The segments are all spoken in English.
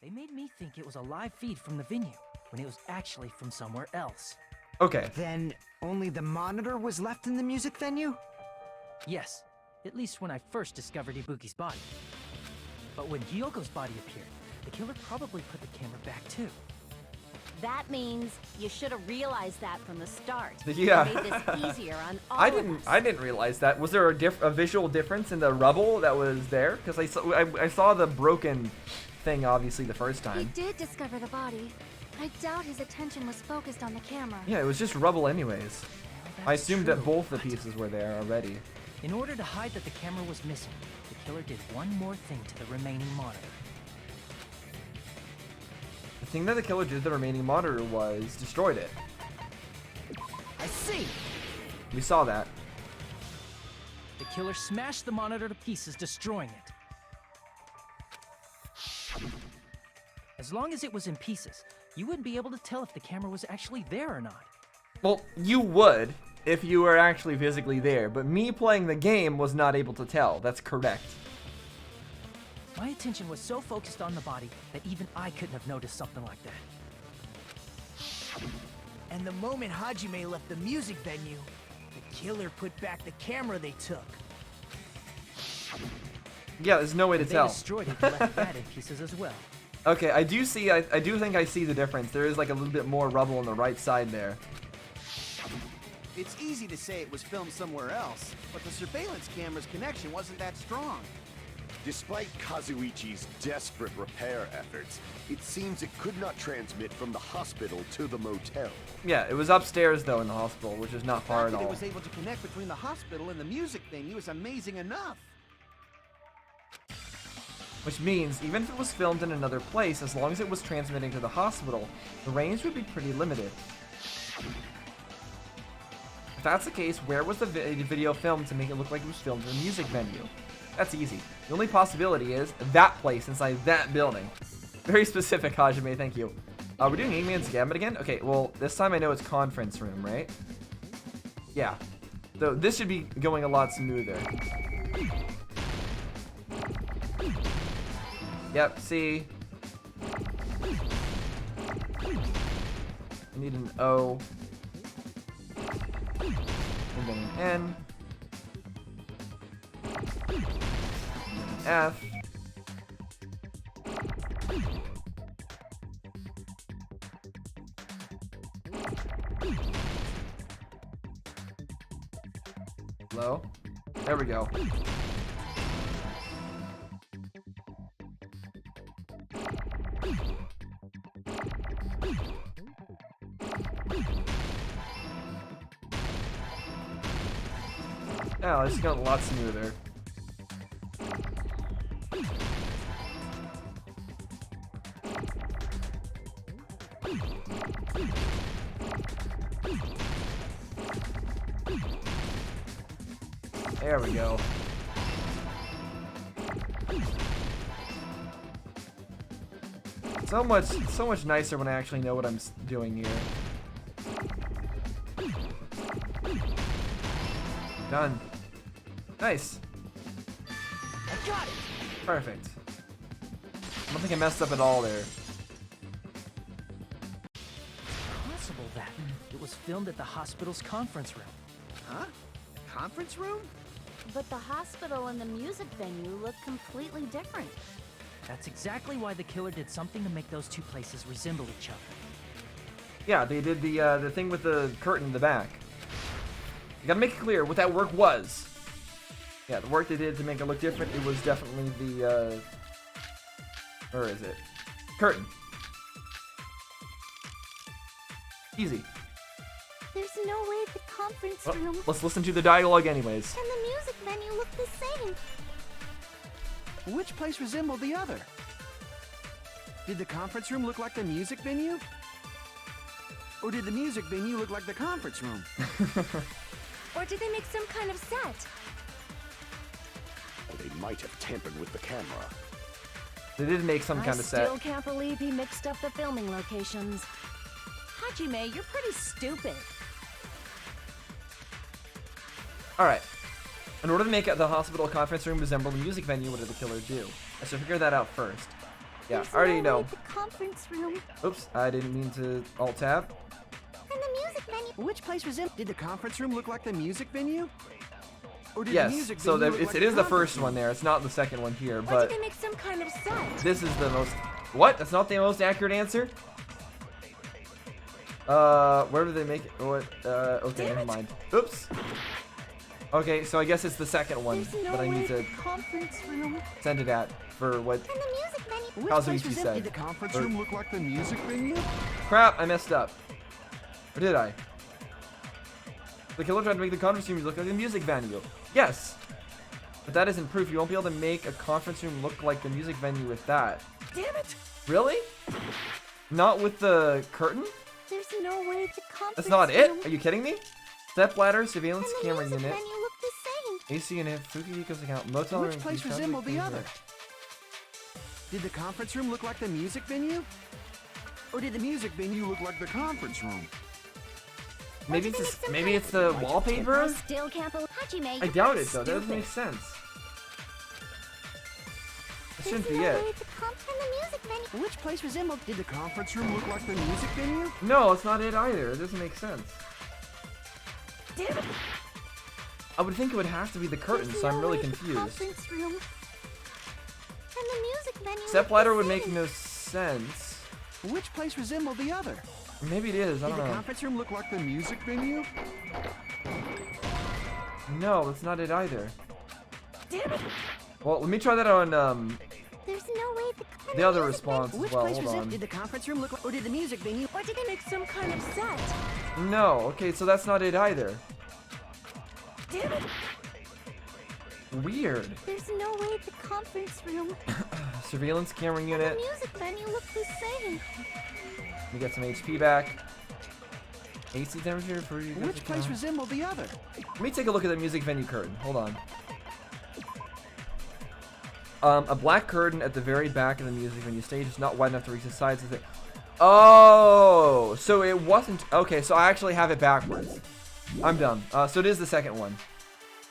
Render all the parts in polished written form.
They made me think it was a live feed from the venue, when it was actually from somewhere else. Okay. Then only the monitor was left in the music venue? Yes, at least when I first discovered Ibuki's body. But when Hyogo's body appeared, the killer probably put the camera back too. That means you should have realized that from the start. Yeah. Made this easier on all I of us. didn't realize that. Was there a visual difference in the rubble that was there? Because I saw the broken thing obviously the first He time. did discover the body. I doubt his attention was focused on the camera. Yeah, it was just rubble anyways. Well, I that's assumed true, that both the but pieces were there already. in order to hide that the camera was missing, the killer did one more thing to the remaining monitor. The thing that the killer did to the remaining monitor was destroyed it. I see! We saw that. The killer smashed the monitor to pieces, destroying it. As long as it was in pieces, you wouldn't be able to tell if the camera was actually there or not. Well, you would if you were actually physically there, but me playing the game was not able to tell. That's correct. My attention was so focused on the body that even I couldn't have noticed something like that. And the moment Hajime left the music venue, the killer put back the camera they took. Yeah, there's no way to They tell. destroyed it and left that in pieces as well. Okay, I do think I see the difference. There is like a little bit more rubble on the right side there. It's easy to say it was filmed somewhere else, but the surveillance camera's connection wasn't that strong. Despite Kazuichi's desperate repair efforts, it seems it could not transmit from the hospital to the motel. Yeah, it was upstairs though in the hospital, which is not The far fact at that it all. was able to connect between the hospital and the music venue is amazing enough. Which means, even if it was filmed in another place, as long as it was transmitting to the hospital, the range would be pretty limited. If that's the case, where was the video filmed to make it look like it was filmed in a music venue? That's easy. The only possibility is that place inside that building. Very specific, Hajime, thank you. We're doing Eggman's Gambit again? Okay, well, this time I know it's conference room, right? Yeah. So this should be going a lot smoother. Yep, see? I need an O. And then an N. And an F. Low. There we go. Oh, this got a lot smoother. There we go. So much nicer when I actually know what I'm doing here. Done. Nice. I got it! Perfect. I don't think I messed up at all there. Possible that it was filmed at the hospital's conference room. Huh? Conference room? But the hospital and the music venue look completely different. That's exactly why the killer did something to make those two places resemble each other. Yeah, they did the thing with the curtain in the back. You gotta make it clear what that work was. Yeah, the work they did to make it look different, it was definitely the, where is it? Curtain. Easy. There's no way the conference Well, room let's listen to the dialogue anyways. and the music venue look the same. Which place resembled the other? Did the conference room look like the music venue? Or did the music venue look like the conference room? Or did they make some kind of set? They might have tampered with the camera. They did make some kind of set. I still can't believe he mixed up the filming locations. Hajime, you're pretty stupid. Alright. In order to make the hospital conference room resemble the music venue, what did the killer do? I should figure that out first. Yeah, There's I already no know. way the conference room. Oops, I didn't mean to alt tab. And the music venue. Which place was in? Did the conference room look like the music venue? Or did the Yes, music so venue look like it is the conference first room? one there. It's not the second one here, Or but did they make some kind of set? this is the most. What? That's not the most accurate answer. Where did they make it? What? Okay, never mind. Oops. Okay, so I guess it's the second one There's no that I way need to the conference room. send it at for what And the music venue. Which Kazuichi place was in? said. Did the conference Or- room look like the music venue? Crap, I messed up. Or did I? The killer tried to make the conference room look like a music venue. Yes. But that isn't proof. You won't be able to make a conference room look like the music venue with that. Damn it! Really? Not with the curtain? There's no way the conference That's not room. it? Are you kidding me? Step ladder, surveillance And the camera music unit, venue looked the same. AC unit, Fukihiko's account, motel room. Which place traffic resembled the camera. other? Did the conference room look like the music venue? Or did the music venue look like the conference room? Maybe Or did they it's make some maybe kind it's of the set? wallpaper. I still can't believe Hajime. I doubt it though. That doesn't make sense. That shouldn't be it. And the music venue. Which place resembled? Did the conference room look like the music venue? No, it's not it either. It doesn't make sense. Damn it! I would think it would have to be the curtain, There's so I'm no really way the confused. conference room. And the music venue. Step looked ladder the would make same. no sense. Which place resembled the other? Or maybe it is. I Did don't the know. conference room look like the music venue? No, that's not it either. Damn it! Well, let me try that on There's no way the. the other response Which as well. place Hold resembled? on. Did the conference room look like? Or did the music venue? Or did they make some kind of set? No. Okay, so that's not it either. Damn it! Weird. There's no way the conference room. Surveillance camera The unit. music venue looked the same. We get some HP back. AC temperature for you. Which place resembled the other? Let me take a look at the music venue curtain. Hold on. A black curtain at the very back of the music venue stage is not wide enough to reach the sides of it. Oh, so it wasn't. Okay, so I actually have it backwards. I'm dumb. So it is the second one.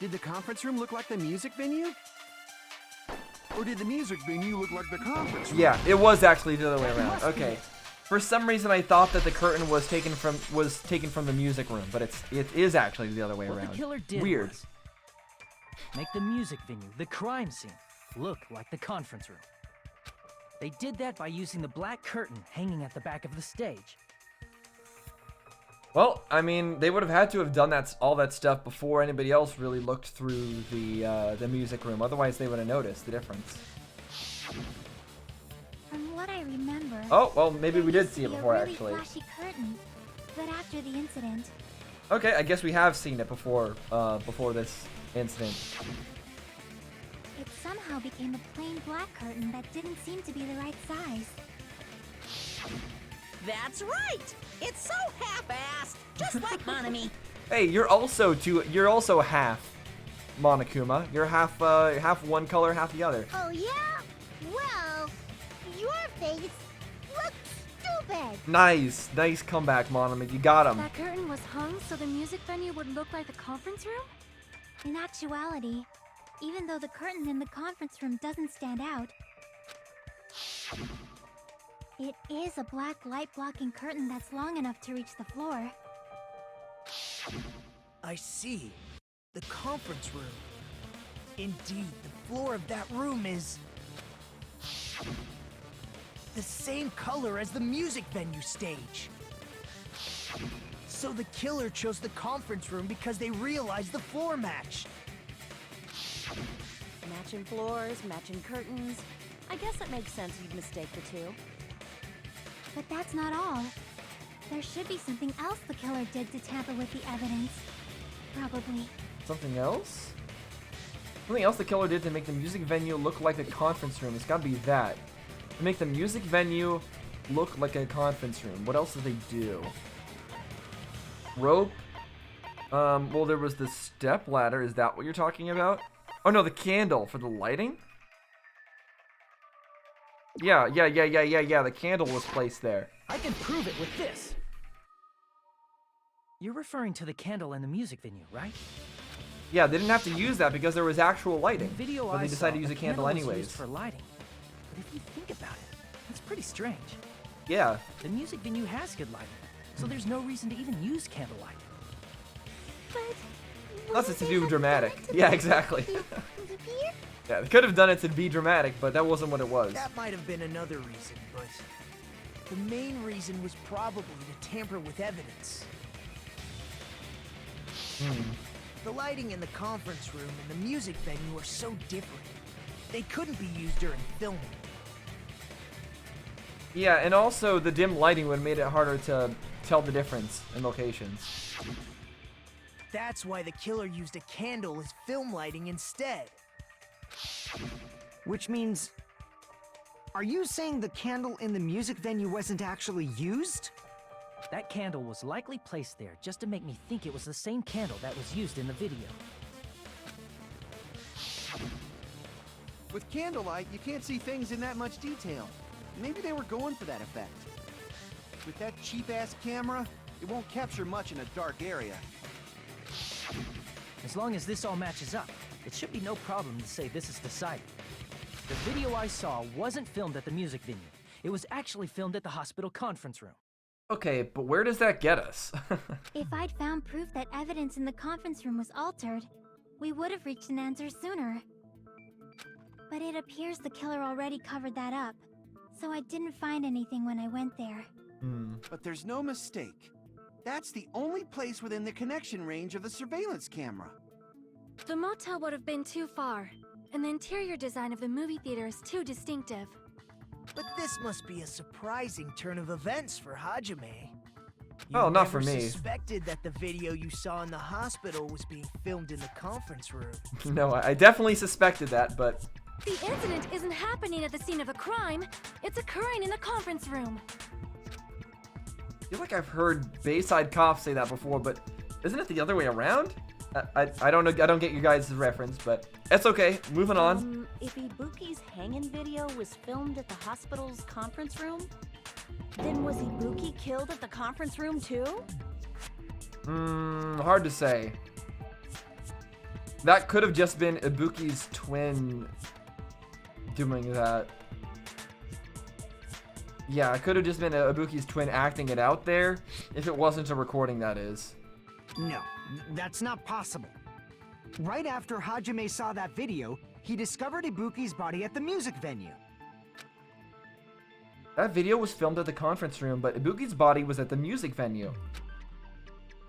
Did the conference room look like the music venue? Or did the music venue look like the conference room? Yeah, it was actually the other way around. Okay. For some reason, I thought that the curtain was taken from the music room, but it is actually the other way What around. the killer did Weird. was make the music venue, the crime scene, look like the conference room. They did that by using the black curtain hanging at the back of the stage. Well, I mean, they would have had to have done all that stuff before anybody else really looked through the music room. Otherwise, they would have noticed the difference. From what I remember. Oh, well, maybe there we did used see to it be before, a really actually. Flashy curtain, but after the incident, Okay, I guess we have seen it before this incident. it somehow became a plain black curtain that didn't seem to be the right size. That's right! It's so half-assed, just like Monami. Hey, you're also half Monokuma. You're half one color, half the other. Oh yeah? Well, your face looks stupid. Nice comeback, Monami. You got him. That curtain was hung so the music venue would look like the conference room? In actuality, even though the curtain in the conference room doesn't stand out, it is a black light-blocking curtain that's long enough to reach the floor. I see. The conference room. Indeed, the floor of that room is the same color as the music venue stage. So the killer chose the conference room because they realized the floor matched. Matching floors, matching curtains. I guess it makes sense you'd mistake the two. But that's not all. There should be something else the killer did to tamper with the evidence. Probably. Something else? Something else the killer did to make the music venue look like a conference room. It's gotta be that. To make the music venue look like a conference room. What else did they do? Rope? Well, there was the step ladder. Is that what you're talking about? Oh no, the candle for the lighting? Yeah. The candle was placed there. I can prove it with this. You're referring to the candle in the music venue, right? Yeah, they didn't have to use that because there was actual In lighting. the video But I they decided saw, to use a the candle was used anyways. for lighting. But if you think about it, That's pretty strange. Yeah. The music venue has good lighting, so there's no reason to even use candlelight. But Unless it's to they do have dramatic. done it to Yeah, make exactly. it disappear? Yeah, they could have done it to be dramatic, but that wasn't what it was. That might have been another reason, but the main reason was probably to tamper with evidence. The lighting in the conference room and the music venue are so different. They couldn't be used during filming. Yeah, and also the dim lighting would have made it harder to tell the difference in locations. That's why the killer used a candle as film lighting instead. Which means... Are you saying the candle in the music venue wasn't actually used? That candle was likely placed there just to make me think it was the same candle that was used in the video. With candlelight, you can't see things in that much detail. Maybe they were going for that effect. With that cheap-ass camera, it won't capture much in a dark area. As long as this all matches up, it should be no problem to say this is decided. The video I saw wasn't filmed at the music venue. It was actually filmed at the hospital conference room. Okay, but where does that get us? If I'd found proof that evidence in the conference room was altered, we would have reached an answer sooner. But it appears the killer already covered that up, so I didn't find anything when I went there. But there's no mistake. That's the only place within the connection range of the surveillance camera. The motel would have been too far, and the interior design of the movie theater is too distinctive. But this must be a surprising turn of events for Hajime. Oh, You not for never me. Suspected that the video you saw in the hospital was being filmed in the conference room. No, I definitely suspected that, but... The incident isn't happening at the scene of a crime. It's occurring in the conference room. I feel like I've heard Bayside Cops say that before, but isn't it the other way around? I don't know. I don't get you guys' reference, but it's okay. Moving on. If Ibuki's hanging video was filmed at the hospital's conference room, then was Ibuki killed at the conference room too? Hard to say. That could have just been Ibuki's twin doing that. Yeah, it could have just been Ibuki's twin acting it out there, if it wasn't a recording, that is. No, that's not possible. Right after Hajime saw that video, he discovered Ibuki's body at the music venue. That video was filmed at the conference room, but Ibuki's body was at the music venue.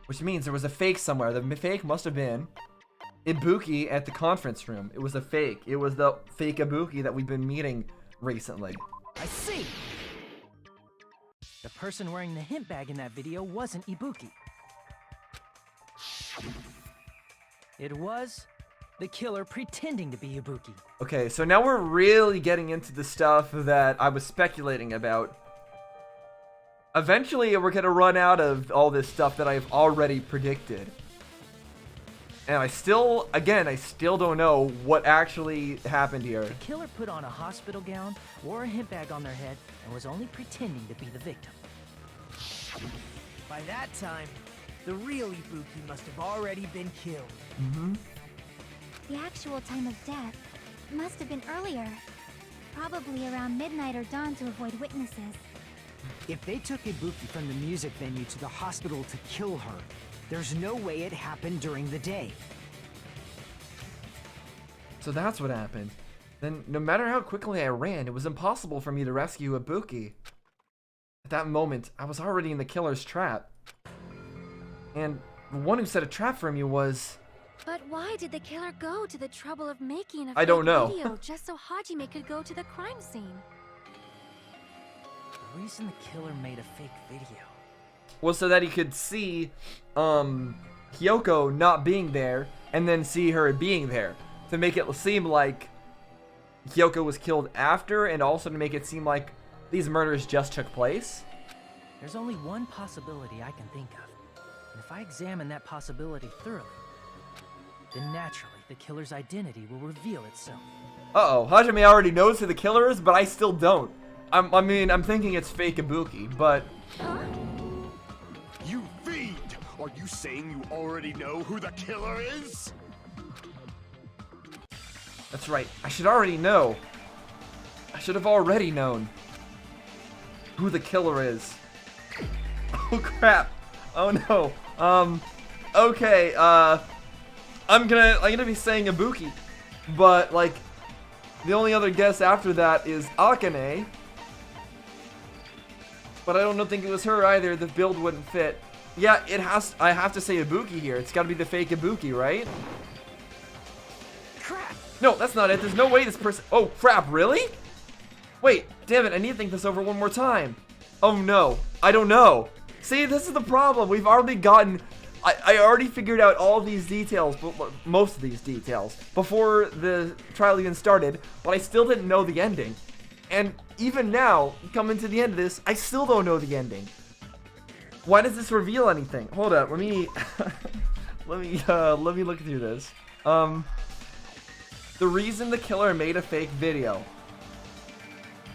Which means there was a fake somewhere. The fake must have been Ibuki at the conference room. It was a fake. It was the fake Ibuki that we've been meeting recently. I see! The person wearing the hint bag in that video wasn't Ibuki. It was the killer pretending to be Ibuki. Okay, so now we're really getting into the stuff that I was speculating about. Eventually, we're gonna run out of all this stuff that I've already predicted. And I still don't know what actually happened here. The killer put on a hospital gown, wore a hint bag on their head, and was only pretending to be the victim. By that time, the real Ibuki must have already been killed. The actual time of death must have been earlier. Probably around midnight or dawn to avoid witnesses. If they took Ibuki from the music venue to the hospital to kill her, there's no way it happened during the day. So that's what happened. Then, no matter how quickly I ran, it was impossible for me to rescue Ibuki. At that moment, I was already in the killer's trap. And the one who set a trap for me was... But why did the killer go to the trouble of making a I don't fake know. video just so Hajime could go to the crime scene? The reason the killer made a fake video was so that he could see Hyoko not being there and then see her being there, to make it seem like Hyoko was killed after, and also to make it seem like these murders just took place. There's only one possibility I can think of, and if I examine that possibility thoroughly, then naturally the killer's identity will reveal itself. Uh-oh, Hajime already knows who the killer is, but I still don't. I'm thinking it's fake Ibuki, but... You fiend! Are you saying you already know who the killer is? That's right, I should already know. I should have already known. who the killer is. Oh crap. Oh no. Okay, I'm gonna be saying Ibuki, but like the only other guess after that is Akane. But I don't think it was her either. The build wouldn't fit. Yeah, I have to say Ibuki here. It's gotta be the fake Ibuki, right? Crap! No, that's not it. There's no way this person. Oh crap, really? Wait, damn it, I need to think this over one more time. Oh no, I don't know. See, this is the problem. We've already gotten, I already figured out all these details, most of these details, before the trial even started, but I still didn't know the ending. And even now, coming to the end of this, I still don't know the ending. Why does this reveal anything? Hold up, let me, let me look through this. The reason the killer made a fake video.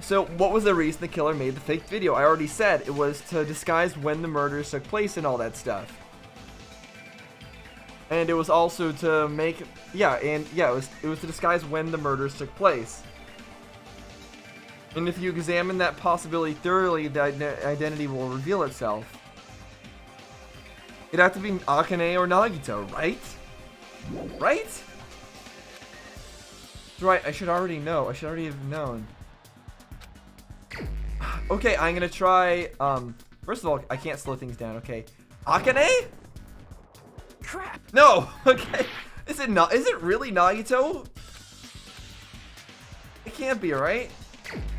So, what was the reason the killer made the fake video? I already said it was to disguise when the murders took place and all that stuff. And it was also to make, it was to disguise when the murders took place. And if you examine that possibility thoroughly, the identity will reveal itself. It'd have to be Akane or Nagito, right? Right? Right, I should already know. I should already have known. Okay, I'm gonna try, first of all, I can't slow things down, okay. Akane? Crap! No! Okay. Is it really Nagito? It can't be, right?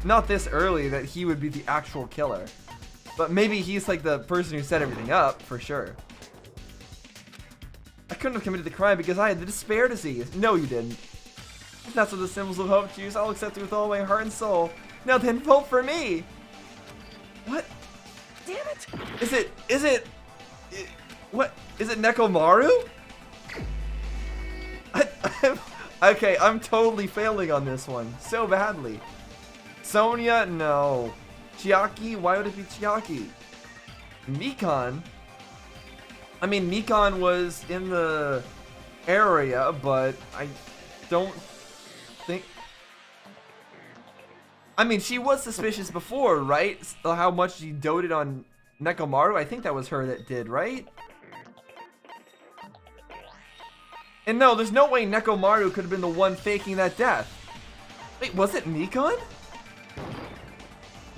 Not this early that he would be the actual killer. But maybe he's like the person who set everything up, for sure. I couldn't have committed the crime because I had the despair disease. No, you didn't. If that's what the symbols of hope choose, I'll accept it with all my heart and soul. Now then, vote for me! What? Damn it! What? Is it Nekomaru? Okay, I'm totally failing on this one. So badly. Sonia? No. Chiaki? Why would it be Chiaki? Mikan? I mean, Mikan was in the area, but I don't think... I mean, she was suspicious before, right? How much she doted on Nekomaru? I think that was her that did, right? And no, there's no way Nekomaru could have been the one faking that death. Wait, was it Mikan?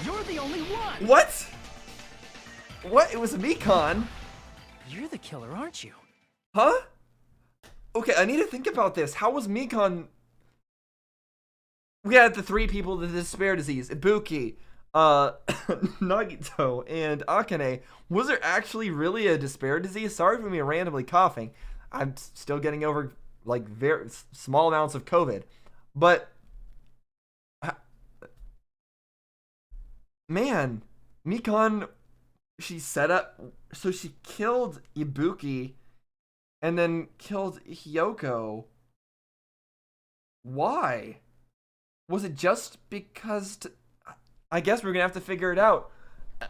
You're the only one! What? What? It was Mikan? You're the killer, aren't you? Huh? Okay, I need to think about this. How was Mikan... We had the three people with the despair disease. Ibuki, Nagito, and Akane. Was there actually really a despair disease? Sorry for me randomly coughing. I'm still getting over, like, very small amounts of COVID. But... Man, Mikan, she set up... So she killed Ibuki and then killed Hyoko. Why? Was it just because... I guess we're gonna have to figure it out.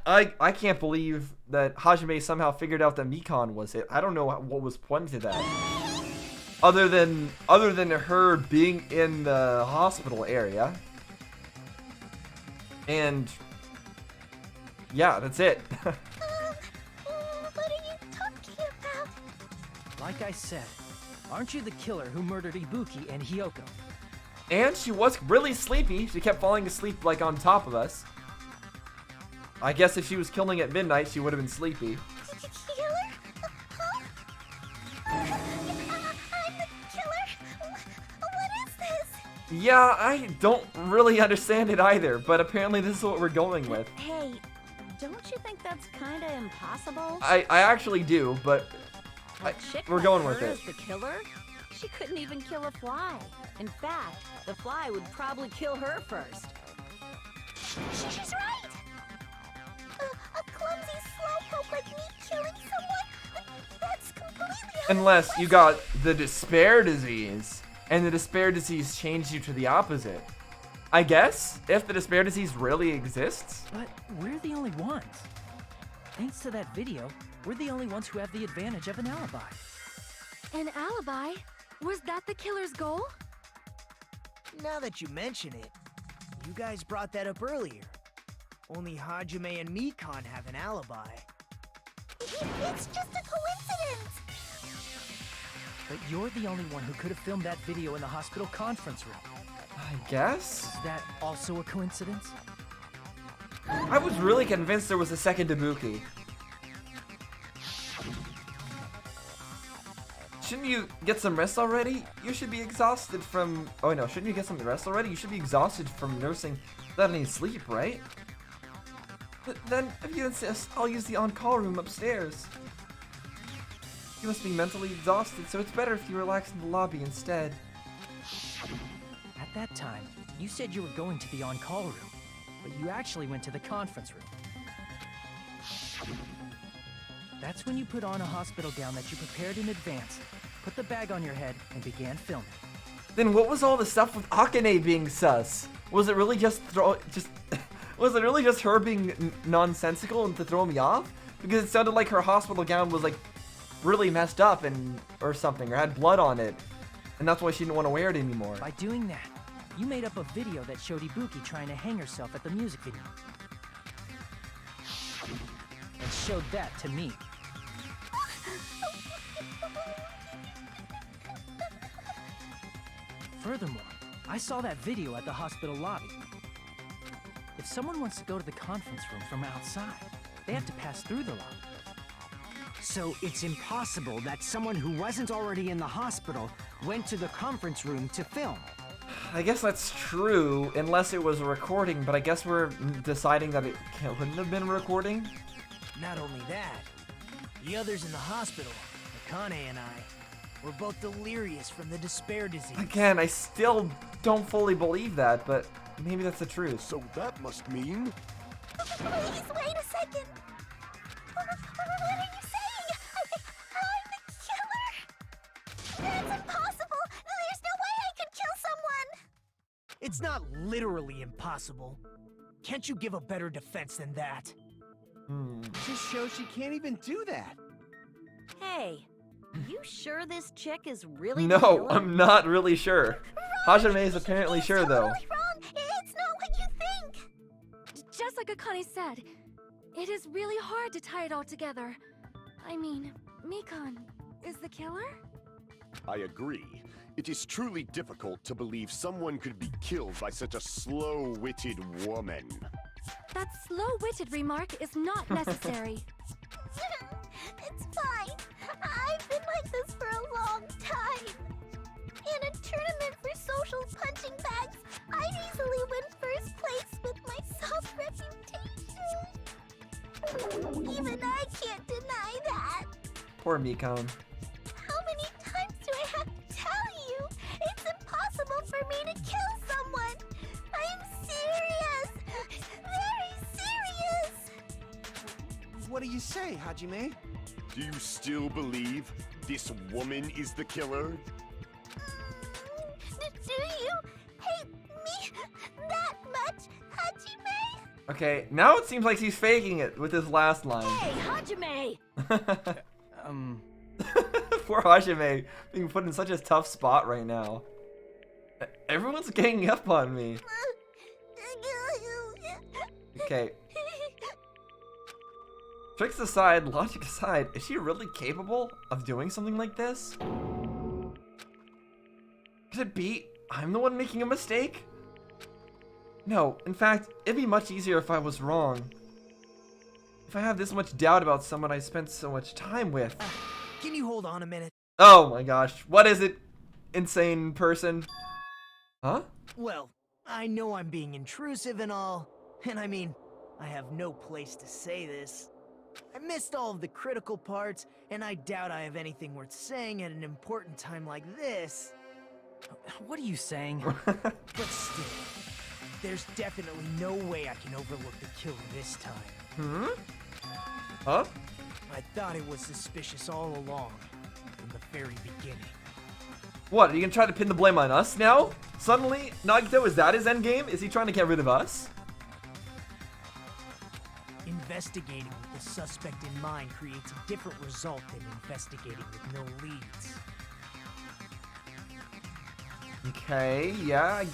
I can't believe that Hajime somehow figured out that Mikan was it. I don't know what was pointing to that. Other than her being in the hospital area. And... yeah, that's it. What are you talking about? Like I said, aren't you the killer who murdered Ibuki and Hyoko? And she was really sleepy. She kept falling asleep like on top of us. I guess if she was killing at midnight, she would have been sleepy. Killer? Huh? I'm the killer? What is this? Yeah, I don't really understand it either, but apparently this is what we're going with. Hey, don't you think that's kind of impossible? I actually do, but we're going with it. As the killer? She couldn't even kill a fly. In fact, the fly would probably kill her first. She's right! A clumsy slowpoke like me killing someone? That's completely Unless you got the despair disease, and the despair disease changed you to the opposite. I guess, if the despair disease really exists. But we're the only ones. Thanks to that video, we're the only ones who have the advantage of an alibi. An alibi? Was that the killer's goal? Now that you mention it, you guys brought that up earlier. Only Hajime and Mikan have an alibi. It's just a coincidence! But you're the only one who could have filmed that video in the hospital conference room. I guess? Is that also a coincidence? I was really convinced there was a second Ibuki. Shouldn't you get some rest already? You should be exhausted from... Oh no, shouldn't you get some rest already? You should be exhausted from nursing without any sleep, right? Then, if you insist, I'll use the on-call room upstairs. You must be mentally exhausted, so it's better if you relax in the lobby instead. At that time, you said you were going to the on-call room, but you actually went to the conference room. That's when you put on a hospital gown that you prepared in advance, put the bag on your head, and began filming. Then what was all the stuff with Akane being sus? Was it really just was it really just her being nonsensical and to throw me off? Because it sounded like her hospital gown was like really messed up and or something, or had blood on it, and that's why she didn't want to wear it anymore. By doing that, you made up a video that showed Ibuki trying to hang herself at the music video. And showed that to me. Furthermore, I saw that video at the hospital lobby. If someone wants to go to the conference room from outside, they have to pass through the lobby. So it's impossible that someone who wasn't already in the hospital went to the conference room to film. I guess that's true, unless it was a recording, but I guess we're deciding that it couldn't have been a recording. Not only that, the others in the hospital, Akane and I, were both delirious from the despair disease. Again, I still don't fully believe that, but maybe that's the truth. So that must mean... Please, wait a second! What are you saying? I'm the killer? That's impossible! There's no way I could kill someone! It's not literally impossible. Can't you give a better defense than that? Just shows she can't even do that. Hey, you sure this chick is really the No, killer? I'm not really sure. Hajime is apparently It's sure, though. totally wrong. It's not what you think. Just like Akane said, it is really hard to tie it all together. I mean, Mikan is the killer? I agree. It is truly difficult to believe someone could be killed by such a slow-witted woman. That slow-witted remark is not necessary. It's fine. I've been like this for a long time. In a tournament for social punching bags, I'd easily win first place with my soft reputation. Even I can't deny that. Poor Mikan. How many times do I have to tell you? It's impossible for me to kill someone. I'm serious. Very serious. What do you say, Hajime? Do you still believe this woman is the killer? Do you hate me that much, Hajime? Okay, now it seems like he's faking it with his last line. Hey, Hajime! Poor Hajime being put in such a tough spot right now. Everyone's ganging up on me. Okay. Tricks aside, logic aside, is she really capable of doing something like this? Could it be I'm the one making a mistake? No, in fact, it'd be much easier if I was wrong. If I have this much doubt about someone I spent so much time with. Can you hold on a minute? Oh my gosh, what is it, insane person? Huh? Well, I know I'm being intrusive and all, and I mean, I have no place to say this. I missed all of the critical parts, and I doubt I have anything worth saying at an important time like this. What are you saying? But still, there's definitely no way I can overlook the killer this time. Huh? I thought it was suspicious all along, from the very beginning. What, are you gonna try to pin the blame on us now? Suddenly, Nagito, is that his endgame? Is he trying to get rid of us? Investigating with the suspect in mind creates a different result than investigating with no leads. Okay, yeah,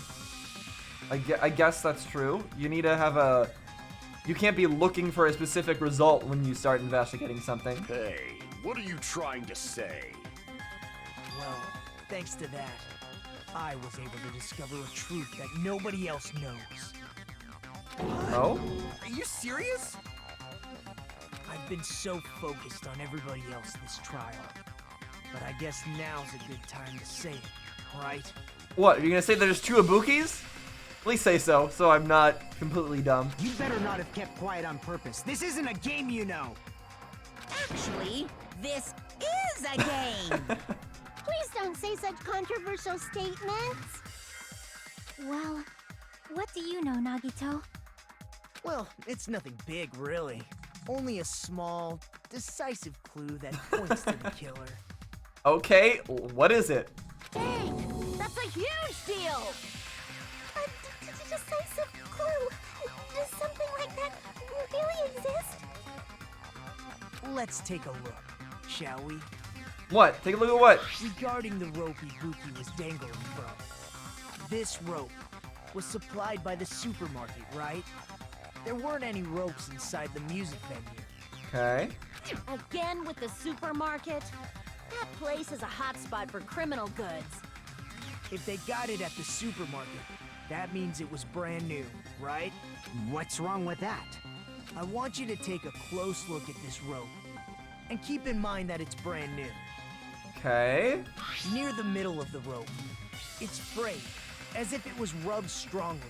I guess that's true. You need to have a You can't be looking for a specific result when you start investigating something. Hey, what are you trying to say? Well, thanks to that, I was able to discover a truth that nobody else knows. Oh? Are you serious? I've been so focused on everybody else this trial. But I guess now's a good time to say it, right? What, are you gonna say there's 2 Ibukis? Please say so I'm not completely dumb. You'd better not have kept quiet on purpose. This isn't a game, you know. Actually, this is a game. Please don't say such controversial statements. Well, what do you know, Nagito? Well, it's nothing big, really. Only a small, decisive clue that points to the killer. Okay, what is it? Dang, that's a huge deal. A decisive clue. Does something like that really exist? Let's take a look, shall we? What? Take a look at what? Regarding the rope Ibuki was dangling from. This rope was supplied by the supermarket, right? There weren't any ropes inside the music venue. Okay. Again with the supermarket? That place is a hotspot for criminal goods. If they got it at the supermarket, that means it was brand new, right? What's wrong with that? I want you to take a close look at this rope. And keep in mind that it's brand new. Okay. Near the middle of the rope, it's frayed, as if it was rubbed strongly.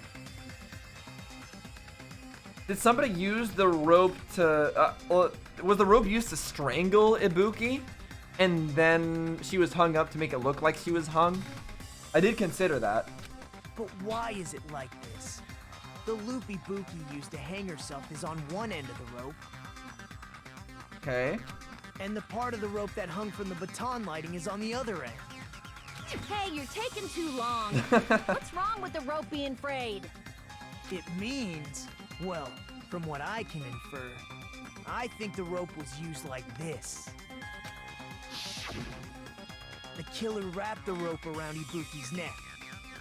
Did somebody use the rope to, was the rope used to strangle Ibuki? And then she was hung up to make it look like she was hung? I did consider that. But why is it like this? The loop Ibuki used to hang herself is on one end of the rope, Okay. and the part of the rope that hung from the baton lighting is on the other end. Hey, you're taking too long. What's wrong with the rope being frayed? It means, well, from what I can infer, I think the rope was used like this. The killer wrapped the rope around Ibuki's neck,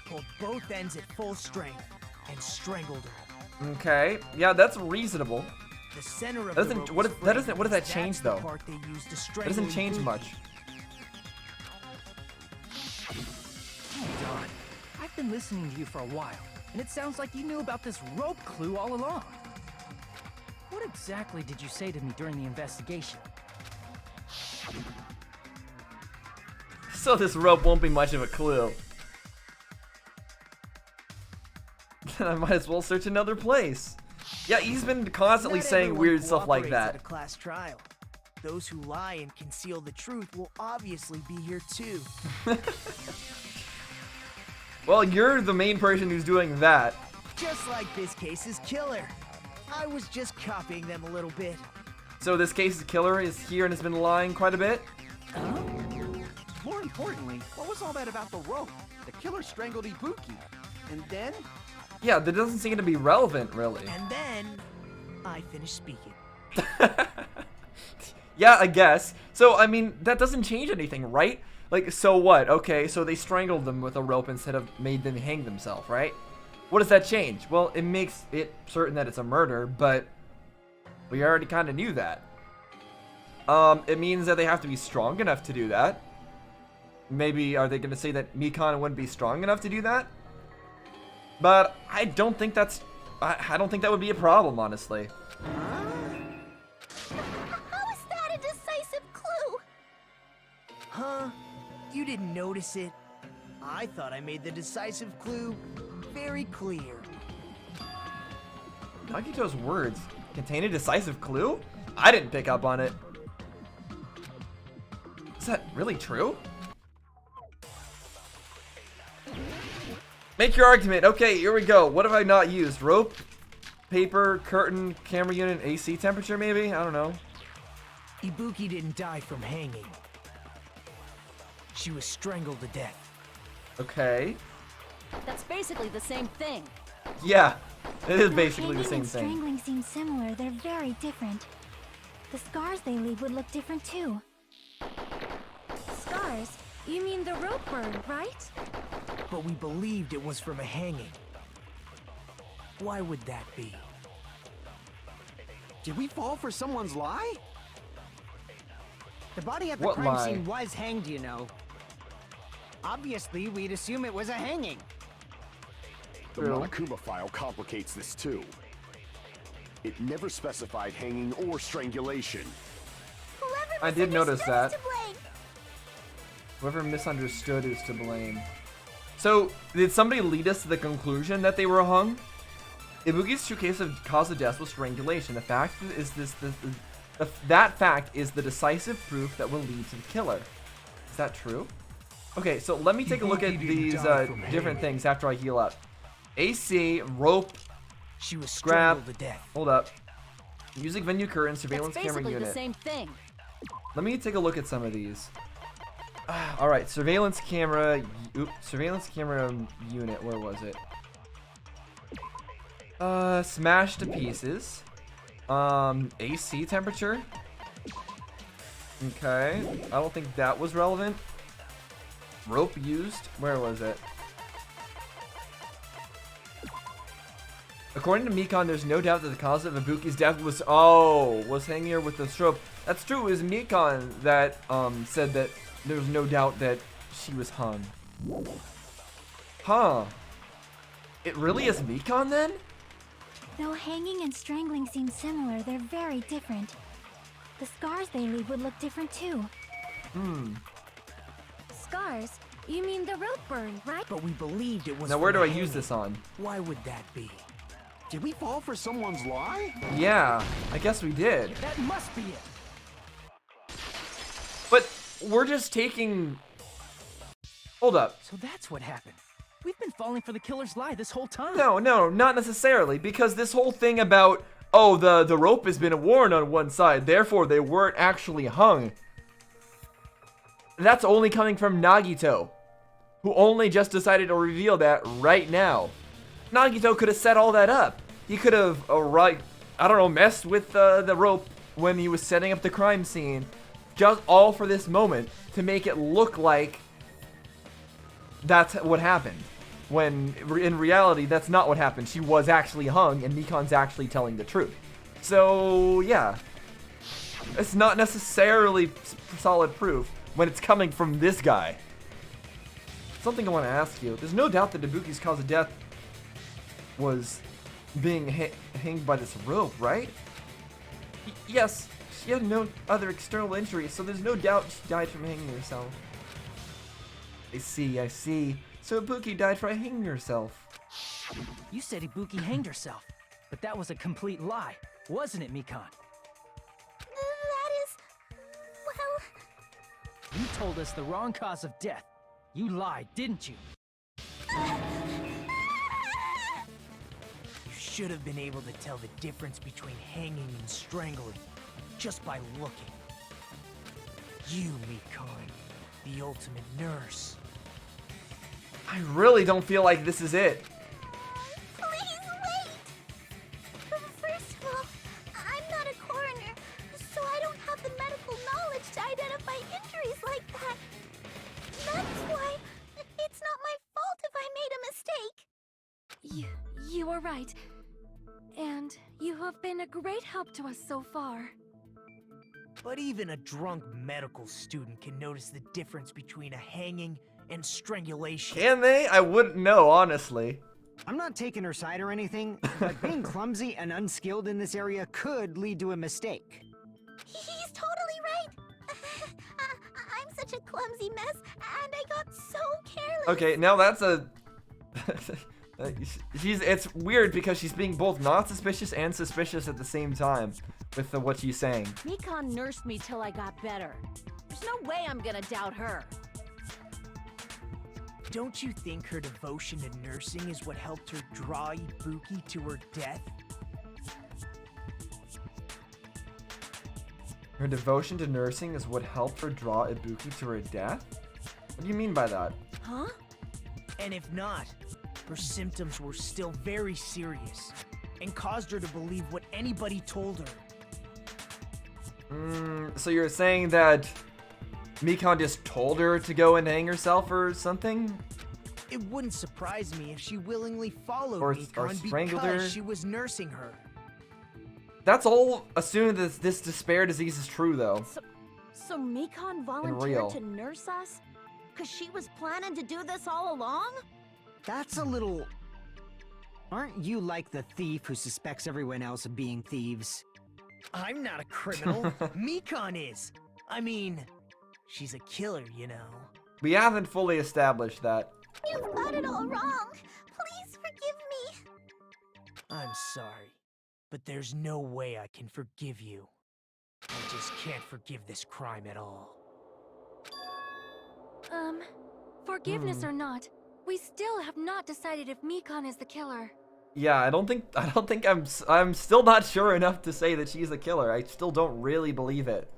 pulled both ends at full strength, and strangled her. Okay. Yeah, that's reasonable. The center of Doesn't- the rope what was if- that doesn't- frayed what does that because change, that's the though? part they used to That strangle doesn't change Ibuki. much. Hold on. I've been listening to you for a while, and it sounds like you knew about this rope clue all along. What exactly did you say to me during the investigation? So this rope won't be much of a clue. Then I might as well search another place. Yeah, he's been constantly Not saying everyone weird stuff like cooperates at that. a class trial. Those who lie and conceal the truth will obviously be here too. Well, you're the main person who's doing that. Just like this case's killer. I was just copying them a little bit. So this case's killer is here and has been lying quite a bit? More importantly, what was all that about the rope? The killer strangled Ibuki. And then? Yeah, that doesn't seem to be relevant, really. And then I finished speaking. Yeah, I guess. So, I mean, that doesn't change anything, right? Like, so what? Okay, so they strangled them with a rope instead of made them hang themselves, right? What does that change? Well, it makes it certain that it's a murder, but we already kind of knew that. It means that they have to be strong enough to do that. Maybe, are they going to say that Mikon wouldn't be strong enough to do that? But I don't think that's... I don't think that would be a problem, honestly. How is that a decisive clue? Huh? You didn't notice it? I thought I made the decisive clue very clear. Nagito's words contain a decisive clue? I didn't pick up on it. Is that really true? Make your argument. Okay, here we go. What have I not used? Rope, paper, curtain, camera unit, AC temperature maybe? I don't know. Ibuki didn't die from hanging. She was strangled to death. Okay. That's basically the same thing. Yeah, it is Though basically the hanging same and thing. strangling seem similar, they're very different. The scars they leave would look different too. Scars? You mean the rope burn, right? But we believed it was from a hanging. Why would that be? Did we fall for someone's lie? The body at the What crime lie? scene was hanged, you know. Obviously, we'd assume it was a hanging. The True. Monokuma file complicates this too. It never specified hanging or strangulation. I did notice that. To blame. Whoever misunderstood is to blame. So, did somebody lead us to the conclusion that they were hung? Ibuki's true cause of death was strangulation. The fact is that fact is the decisive proof that will lead to the killer. Is that true? Okay, so let me take a look at these different things after I heal up. AC, rope, She was grab. strangled to death. Hold up. Music venue curtain, surveillance That's camera basically unit. the same thing. Let me take a look at some of these. All right, surveillance camera. Surveillance camera unit. Where was it? Smashed to pieces. AC temperature. Okay, I don't think that was relevant. Rope used. Where was it? According to Mikon, there's no doubt that the cause of Ibuki's death was hanging her with the rope. That's true. It was Mikon that said that there was no doubt that she was hung. Huh. It really is Mikon then? Though hanging and strangling seem similar, they're very different. The scars they leave would look different too. Scars? You mean the rope burn, right? But we believed it was. Now where from do I the use hanging. this on? Why would that be? Did we fall for someone's lie? Yeah, I guess we did. That must be it. But we're just taking... Hold up. So that's what happened. We've been falling for the killer's lie this whole time. No, not necessarily, because this whole thing about, oh, the rope has been worn on one side, therefore they weren't actually hung. That's only coming from Nagito, who only just decided to reveal that right now. Nagito could have set all that up. He could have, messed with the rope when he was setting up the crime scene, just all for this moment, to make it look like that's what happened. When in reality, that's not what happened. She was actually hung, and Mikon's actually telling the truth. So, yeah. It's not necessarily solid proof when it's coming from this guy. Something I want to ask you. There's no doubt that Ibuki's cause of death was being hanged by this rope, right? Yes, she had no other external injuries, so there's no doubt she died from hanging herself. I see. So Ibuki died by hanging herself. You said Ibuki hanged herself, but that was a complete lie, wasn't it, Mikon? That is... well... You told us the wrong cause of death. You lied, didn't you? You should have been able to tell the difference between hanging and strangling just by looking. You, Mikon, the ultimate nurse. I really don't feel like this is it. Please wait! First of all, I'm not a coroner, so I don't have the medical knowledge to identify injuries like that. That's why it's not my fault if I made a mistake. You are right. And you have been a great help to us so far. But even a drunk medical student can notice the difference between a hanging and strangulation. Can they? I wouldn't know, honestly. I'm not taking her side or anything, but being clumsy and unskilled in this area could lead to a mistake. He's totally right. I'm such a clumsy mess, and I got so careless. Okay, now that's a... it's weird because she's being both not suspicious and suspicious at the same time with what she's saying. Mikon nursed me till I got better. There's no way I'm gonna doubt her. Don't you think her devotion to nursing is what helped her draw Ibuki to her death? Her devotion to nursing is what helped her draw Ibuki to her death? What do you mean by that? Huh? And if not, her symptoms were still very serious and caused her to believe what anybody told her. So you're saying that Mikon just told her to go and hang herself or something? It wouldn't surprise me if she willingly followed Or Mikon strangled because her. she was nursing her. That's all assuming that this despair disease is true, though. So Mikon volunteered to nurse us? Cause she was planning to do this all along? That's a little... Aren't you like the thief who suspects everyone else of being thieves? I'm not a criminal. Mikon is. I mean, she's a killer, you know. We haven't fully established that. You've got it all wrong. Please forgive me. I'm sorry, but there's no way I can forgive you. I just can't forgive this crime at all. Forgiveness or not, we still have not decided if Mikon is the killer. Yeah, I don't think I'm still not sure enough to say that she's the killer. I still don't really believe it.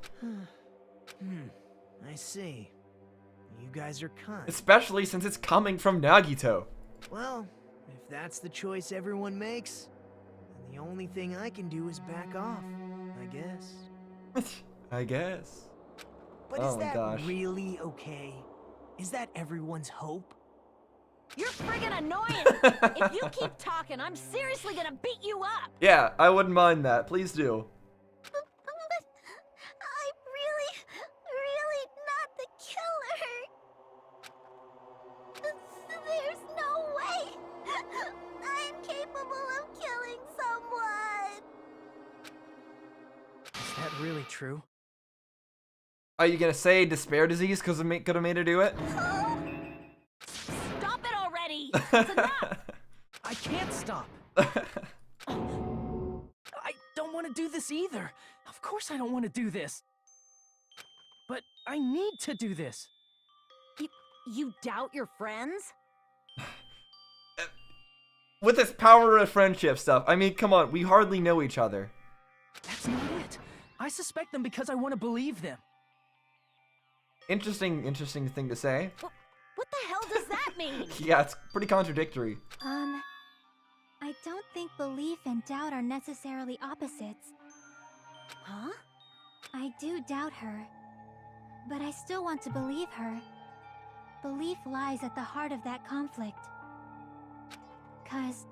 I see. You guys are kind. Especially since it's coming from Nagito. Well, if that's the choice everyone makes, then the only thing I can do is back off, I guess. I guess. But Oh is my that gosh. really okay? Is that everyone's hope? You're friggin' annoying! If you keep talking, I'm seriously gonna beat you up! Yeah, I wouldn't mind that. Please do. But I'm really not the killer. There's no way. I'm capable of killing someone. Is that really true? Are you gonna say despair disease because it could have made her do it? Stop it already! It's enough! I can't stop. I don't want to do this either. Of course I don't want to do this. But I need to do this. You doubt your friends? With this power of friendship stuff, I mean, come on, we hardly know each other. That's not it. I suspect them because I want to believe them. Interesting thing to say. What the hell does that mean? Yeah, it's pretty contradictory. I don't think belief and doubt are necessarily opposites. Huh? I do doubt her, but I still want to believe her. Belief lies at the heart of that conflict. 'Cause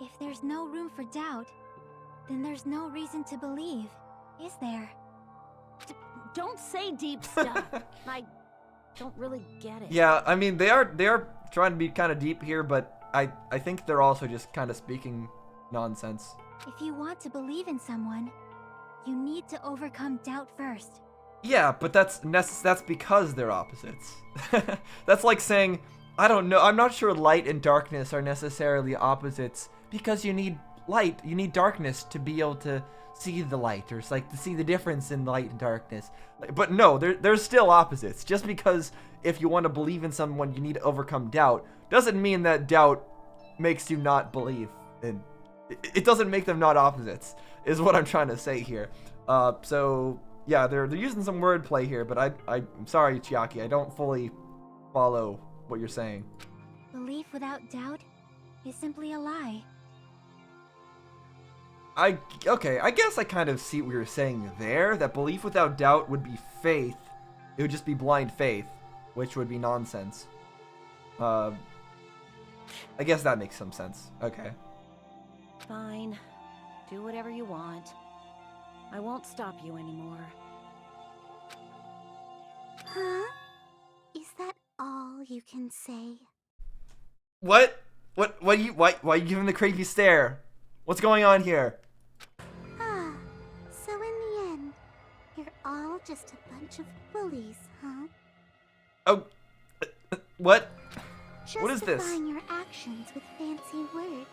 if there's no room for doubt, then there's no reason to believe, is there? Don't say deep stuff. I don't really get it. Yeah, I mean, they are trying to be kind of deep here, but I think they're also just kind of speaking nonsense. If you want to believe in someone, you need to overcome doubt first. Yeah, but that's because they're opposites. That's like saying, I don't know, I'm not sure light and darkness are necessarily opposites because you need light, you need darkness to be able to see the light, or it's like to see the difference in light and darkness. But no, they're still opposites. Just because if you want to believe in someone, you need to overcome doubt, doesn't mean that doubt makes you not believe. And it doesn't make them not opposites, is what I'm trying to say here. So yeah, they're using some wordplay here, but I'm sorry, Chiaki, I don't fully follow what you're saying. Belief without doubt is simply a lie. Okay, I guess I kind of see what you're saying there, that belief without doubt would be faith. It would just be blind faith, which would be nonsense. I guess that makes some sense. Okay. Fine. Do whatever you want. I won't stop you anymore. Huh? Is that all you can say? What? Why are you giving the creepy stare? What's going on here? Ah, so in the end, you're all just a bunch of bullies, huh? Oh, what? What is this? Justifying your actions with fancy words.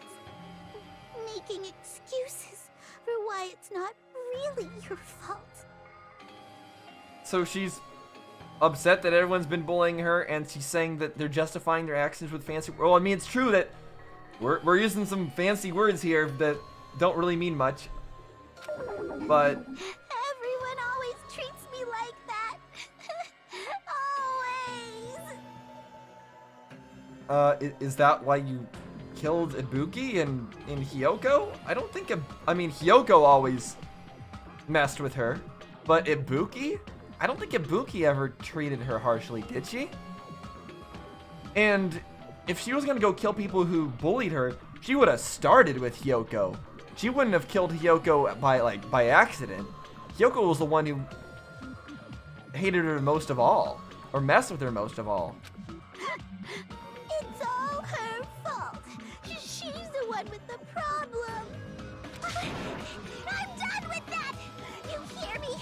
Making excuses for why it's not really your fault. So she's upset that everyone's been bullying her, and she's saying that they're justifying their actions with fancy. Well, I mean, it's true that we're using some fancy words here that don't really mean much, but Everyone always treats me like that. Always. is that why you killed Ibuki and Hiyoko? I mean, Hiyoko always messed with her, but Ibuki? I don't think Ibuki ever treated her harshly, did she? And if she was gonna go kill people who bullied her, she would have started with Hiyoko. She wouldn't have killed Hiyoko by accident. Hiyoko was the one who hated her most of all, or messed with her most of all. It's all her fault. She's the one with the problem. I'm done with that. You hear me?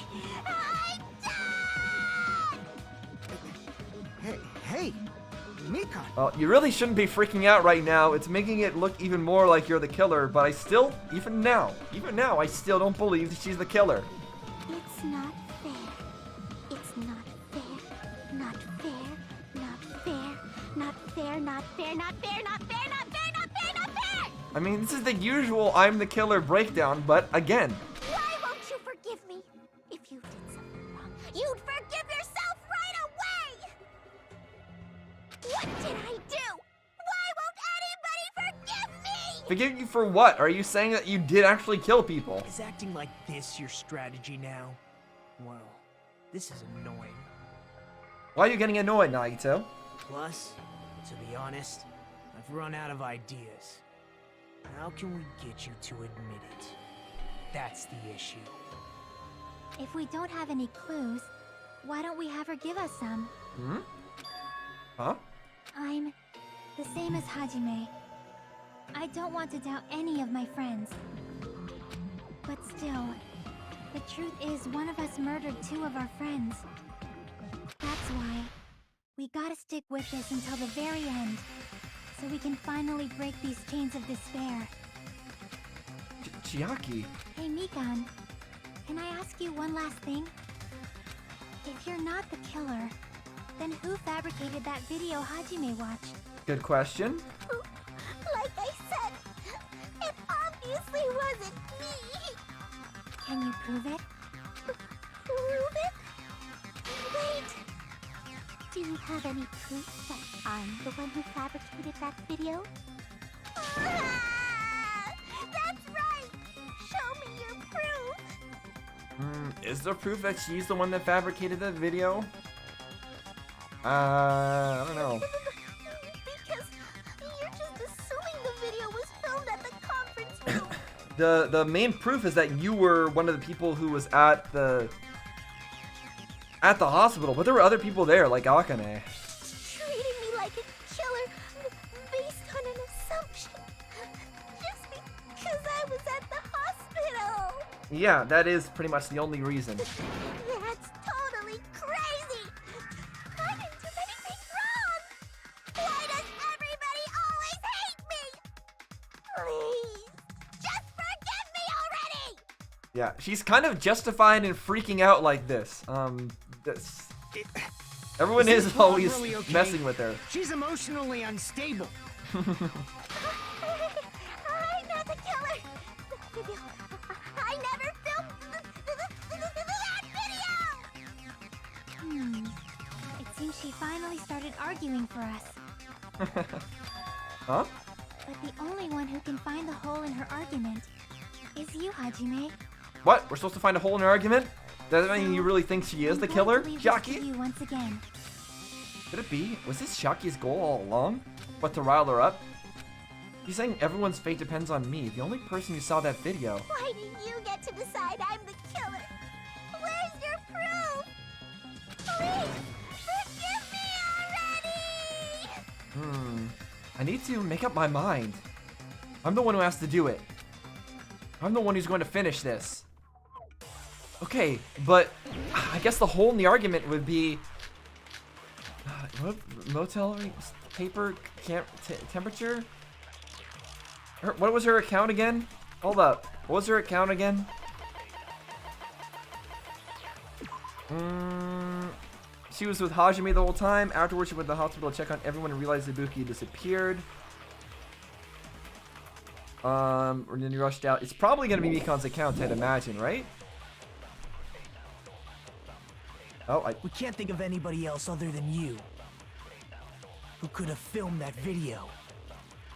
I'm done. Hey, Mikon. Well, you really shouldn't be freaking out right now. It's making it look even more like you're the killer, but I still, even now, I still don't believe that she's the killer. It's not fair. It's not fair. Not fair. Not fair. Not fair. Not fair. Not fair. Not fair. Not fair. Not fair. Not fair. I mean, this is the usual I'm the killer breakdown, but again. Why won't you forgive me? If you did something wrong, you'd forgive yourself right away. What did I do? Why won't anybody forgive me? Forgive you for what? Are you saying that you did actually kill people? Is acting like this your strategy now? Well, this is annoying. Why are you getting annoyed, Nagito? Plus, to be honest, I've run out of ideas. How can we get you to admit it? That's the issue. If we don't have any clues, why don't we have her give us some? Hmm? Huh? I'm the same as Hajime. I don't want to doubt any of my friends. But still, the truth is one of us murdered 2 of our friends. That's why we gotta stick with this until the very end, so we can finally break these chains of despair. Chiaki. Hey Mikon, can I ask you one last thing? If you're not the killer, then who fabricated that video Hajime watched? Good question. Like I said, it obviously wasn't me. Can you prove it? Prove it? Wait. Do you have any proof that I'm the one who fabricated that video? Ah, that's right! Show me your proof! Is there proof that she's the one that fabricated the video? I don't know. Because you're just assuming the video was filmed at the conference room. The main proof is that you were one of the people who was at the hospital, but there were other people there, like Akane. Treating me like a killer based on an assumption. Just because I was at the hospital. Yeah, that is pretty much the only reason. That's totally crazy. I didn't do anything wrong. Why does everybody always hate me? Please, just forgive me already. Yeah, she's kind of justified in freaking out like this. Everyone is always really okay? messing with her. She's emotionally unstable. I'm not the killer. The video. I never filmed that video. It seems she finally started arguing for us. Huh? But the only one who can find the hole in her argument is you, Hajime. What? We're supposed to find a hole in her argument? Does that mean you really think she is the killer? Shaki? You once again. Could it be? Was this Shaki's goal all along? But to rile her up? He's saying everyone's fate depends on me, the only person who saw that video. Why do you get to decide I'm the killer? Where's your proof? Please, forgive me already! I need to make up my mind. I'm the one who has to do it. I'm the one who's going to finish this. Okay, but I guess the hole in the argument would be motel paper temperature. What was her account again? Hold up. What was her account again? She was with Hajime the whole time. Afterwards, she went to the hospital to check on everyone and realized Ibuki disappeared. And then you rushed out. It's probably gonna be Mikon's account, I'd imagine, right? Oh, We can't think of anybody else other than you who could have filmed that video.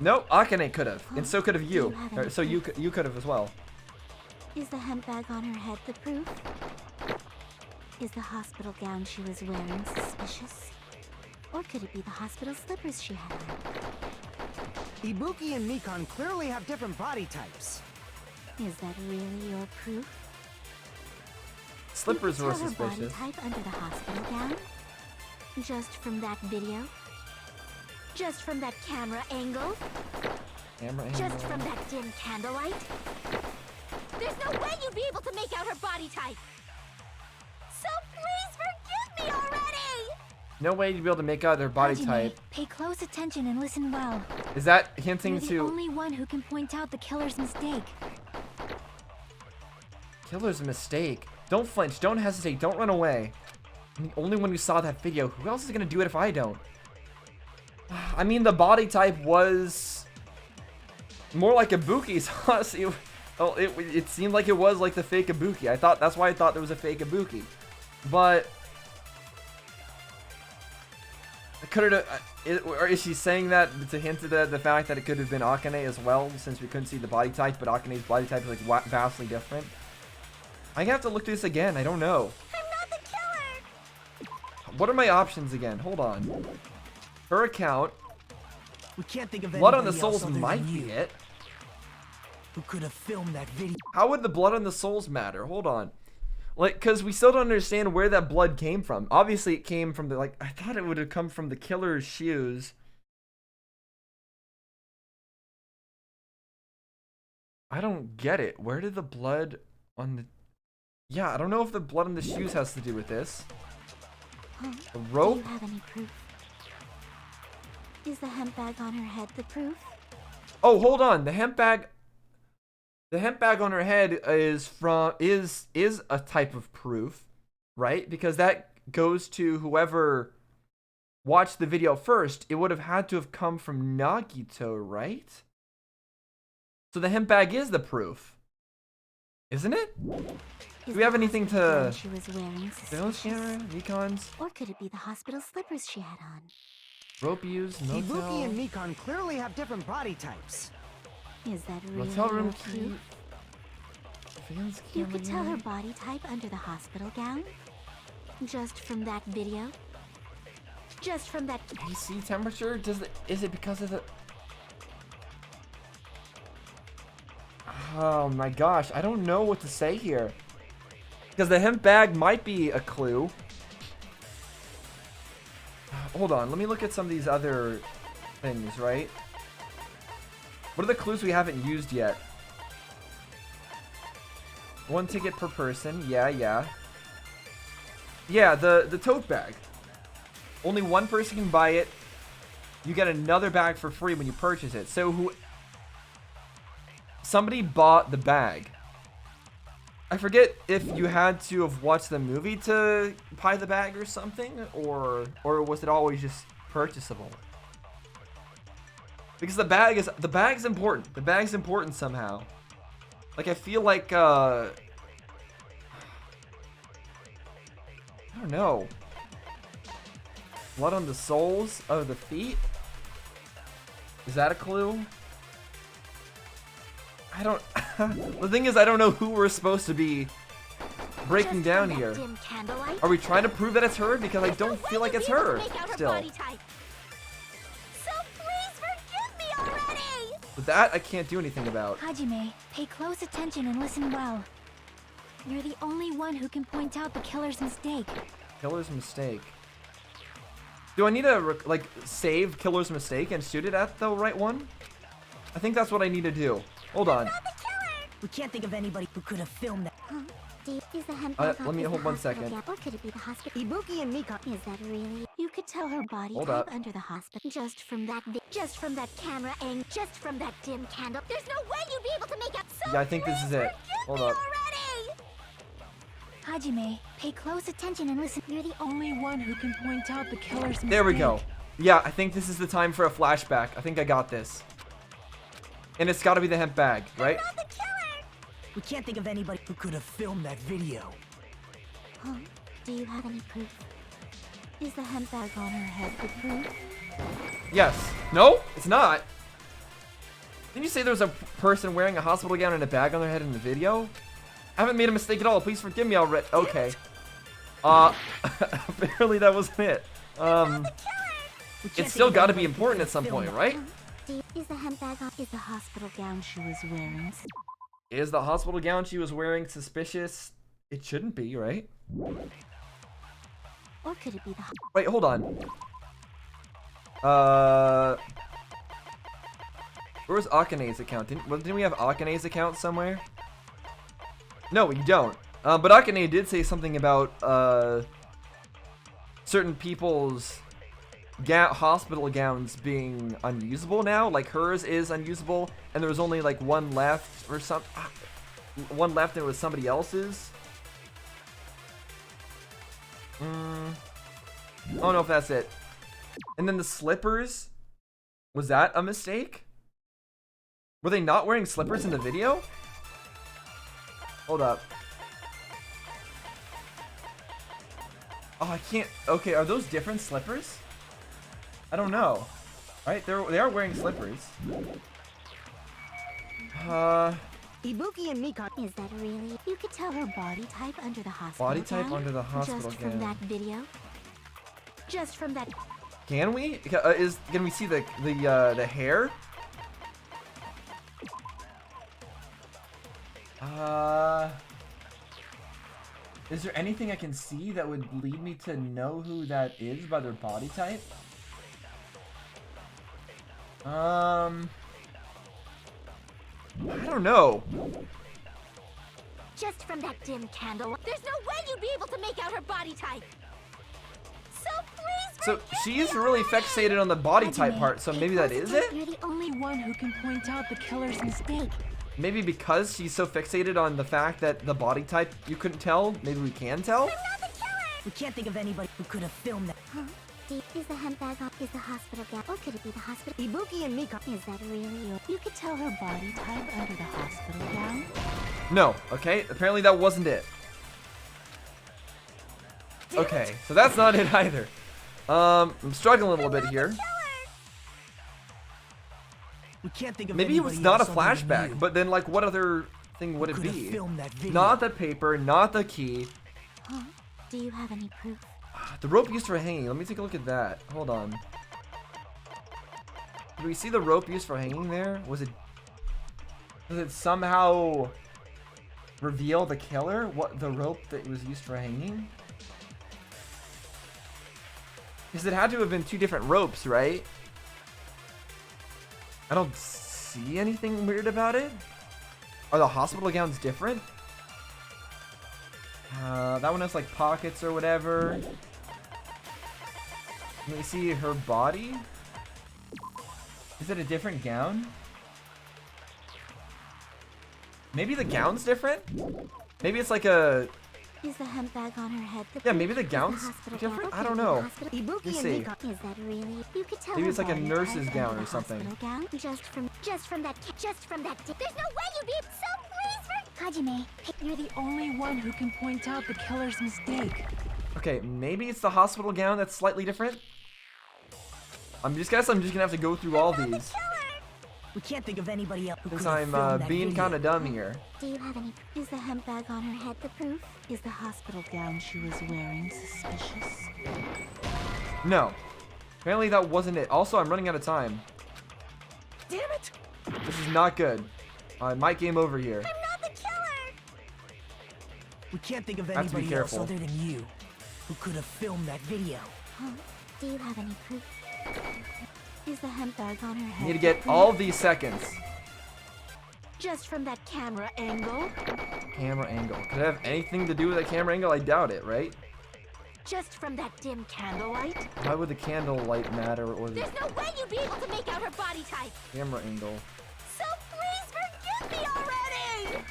No, Akane could have, and so could have you. Do you have So you could have as well. Is the handbag on her head the proof? Is the hospital gown she was wearing suspicious? Or could it be the hospital slippers she had on? Ibuki and Mikon clearly have different body types. Is that really your proof? Slippers You were could tell her suspicious. body type under the hospital gown? Just from that video? Just from that camera angle? Camera Just angle. from that dim candlelight? There's no way you'd be able to make out her body type! So please forgive me already! No way to be able to make out their body Hajime, type. pay close attention and listen well. Is that hinting You're the to only one who can point out the killer's mistake. killer's mistake? Don't flinch, don't hesitate, don't run away. I'm the only one who saw that video. Who else is gonna do it if I don't? I mean, the body type was more like Ibuki's, honestly. It seemed like it was like the fake Ibuki. That's why I thought there was a fake Ibuki. But could it, or is she saying that to hint at the fact that it could have been Akane as well, since we couldn't see the body type, but Akane's body type is like vastly different? I have to look through this again. I don't know. I'm not the killer! What are my options again? Hold on. Her account. We can't think of Blood on the anybody else Souls other than might you be it. who could have filmed that video. How would the blood on the souls matter? Hold on. Like, because we still don't understand where that blood came from. Obviously, it came from the, like, I thought it would have come from the killer's shoes. I don't get it. Where did the blood on the... Yeah, I don't know if the blood on the shoes has to do with this. Huh? The Do rope? you have any proof? Is the hemp bag on her head the proof? Oh, hold on. The hemp bag on her head is a type of proof, right? Because that goes to whoever watched the video first. It would have had to have come from Nagito, right? So the hemp bag is the proof, isn't it? Do we have anything to... She was wearing Film suspicious? camera, Nikons, Or could it be the hospital slippers she had on? rope use, Ibuki motel, and Nikon clearly have different body types. Is that really motel room your key, proof? fans You camera could tell her unit. body type under the hospital gown? Just from that video? Just from that... AC temperature? Is it because of the... Oh my gosh, I don't know what to say here. Because the hemp bag might be a clue. Hold on, let me look at some of these other things, right? What are the clues we haven't used yet? 1 ticket per person, yeah. Yeah, the tote bag. Only one person can buy it. You get another bag for free when you purchase it. So somebody bought the bag. I forget if you had to have watched the movie to buy the bag or something, or was it always just purchasable? Because the bag's important. The bag's important somehow. Like, I feel like I don't know. Blood on the soles of the feet? Is that a clue? I don't... The thing is, I don't know who we're supposed to be breaking Just down from that here. dim candlelight? Are we trying to prove that it's her? Because I don't feel like it's her still. So please forgive me already! But that I can't do anything about. Hajime, pay close attention and listen well. You're the only one who can point out the killer's mistake. Killer's mistake. Do I need to like save Killer's mistake and shoot it at the right one? I think that's what I need to do. Hold on. We can't think of anybody who could have filmed that. Huh? Is the hemp Let bag me is hold the 1 hospital second. gown, or could it be the hospital? Ibuki and Nikon. Is that really? You could tell her body Hold type up. under the hospital. Just from that camera angle. Just from that dim candle. There's no way you'd be able to make out. So Yeah, I think this is it. Hold up. Hajime, pay close attention and listen. You're the only one who can point out the killer's mistake. There we go. Yeah, I think this is the time for a flashback. I think I got this. And it's got to be the hemp bag, right? We can't think of anybody who could have filmed that video. Huh? Do you have any proof? Is the hemp bag on her head the proof? Yes. No, it's not. Didn't you say there was a person wearing a hospital gown and a bag on their head in the video? I haven't made a mistake at all. Please forgive me already. Okay. Apparently that wasn't it. It's still got to be important at some point, right? Is the hemp bag on? Is the hospital gown she was wearing? Is the hospital gown she was wearing suspicious? It shouldn't be, right? Or could it be the... Wait, hold on. Where was Akane's account? Didn't we have Akane's account somewhere? No, we don't. But Akane did say something about certain people's hospital gowns being unusable now. Like hers is unusable, and there was only like one left or something. One left, and it was somebody else's. I don't know if that's it. And then the slippers, was that a mistake? Were they not wearing slippers in the video? Hold up. Oh, I can't. Okay, are those different slippers? I don't know. Right? They are wearing slippers. Ibuki and Mika. Is that really? You could tell her body type under the hospital Body type gown? under the hospital Just from gown. that video? Just from that... Can we? Can we see the hair? Is there anything I can see that would lead me to know who that is by their body type? I don't know. Just from that dim candle. There's no way you'd be able to make out her body type. So please. So she's really fixated on the body type part, so maybe that is it? You're the only one who can point out the killer's mistake. Maybe because she's so fixated on the fact that the body type you couldn't tell, maybe we can tell? I'm not the killer. We can't think of anybody who could have filmed that. Huh? Is the handbag on? Is the hospital gown? Or could it be the hospital? Ibuki and Mika. Is that really you? You could tell her body type under the hospital gown. No. Okay. Apparently that wasn't it. Okay. So that's not it either. I'm struggling a little bit here. We can't think of Maybe it was anybody not a else other than flashback, you. but then like what other thing would Who it could have be? filmed that video? Not the paper, not the key. Huh? Do you have any proof? The rope used for hanging. Let me take a look at that. Hold on. Did we see the rope used for hanging there? Was it somehow reveal the killer? What the rope that was used for hanging? Because it had to have been two different ropes, right? I don't see anything weird about it. Are the hospital gowns different? That one has like pockets or whatever. Let me see her body. Is it a different gown? Maybe the gown's different? Maybe it's like a... Is the handbag on her head? Yeah, maybe the gown's different? I don't know. Ibuki Let's and see. Mika. Is that really? You could tell Maybe her it's like a body nurse's type gown under or the something. hospital gown. Just from that. There's no way you'd be so pleased for Hajime. You're the only one who can point out the killer's mistake. Okay, maybe it's the hospital gown that's slightly different. I'm just gonna have to go through all these. We can't think of anybody else who could Since have I'm filmed that being video. kind of dumb here. Do you have any? Is the handbag on her head the proof? Is the hospital gown she was wearing suspicious? No. Apparently that wasn't it. Also, I'm running out of time. Damn it! This is not good. I might game over here. I'm not the killer. We can't think of Have to be anybody else careful. other than you who could have filmed that video. Huh? Do you have any proof? Is the handbag on her I head? need to the get proof? all these seconds. Just from that camera angle. Camera angle. Could it have anything to do with a camera angle? I doubt it, right? Just from that dim candlelight. Why would the candlelight matter or the There's no way you'd be able to make out her body type. camera angle? So please forgive me already.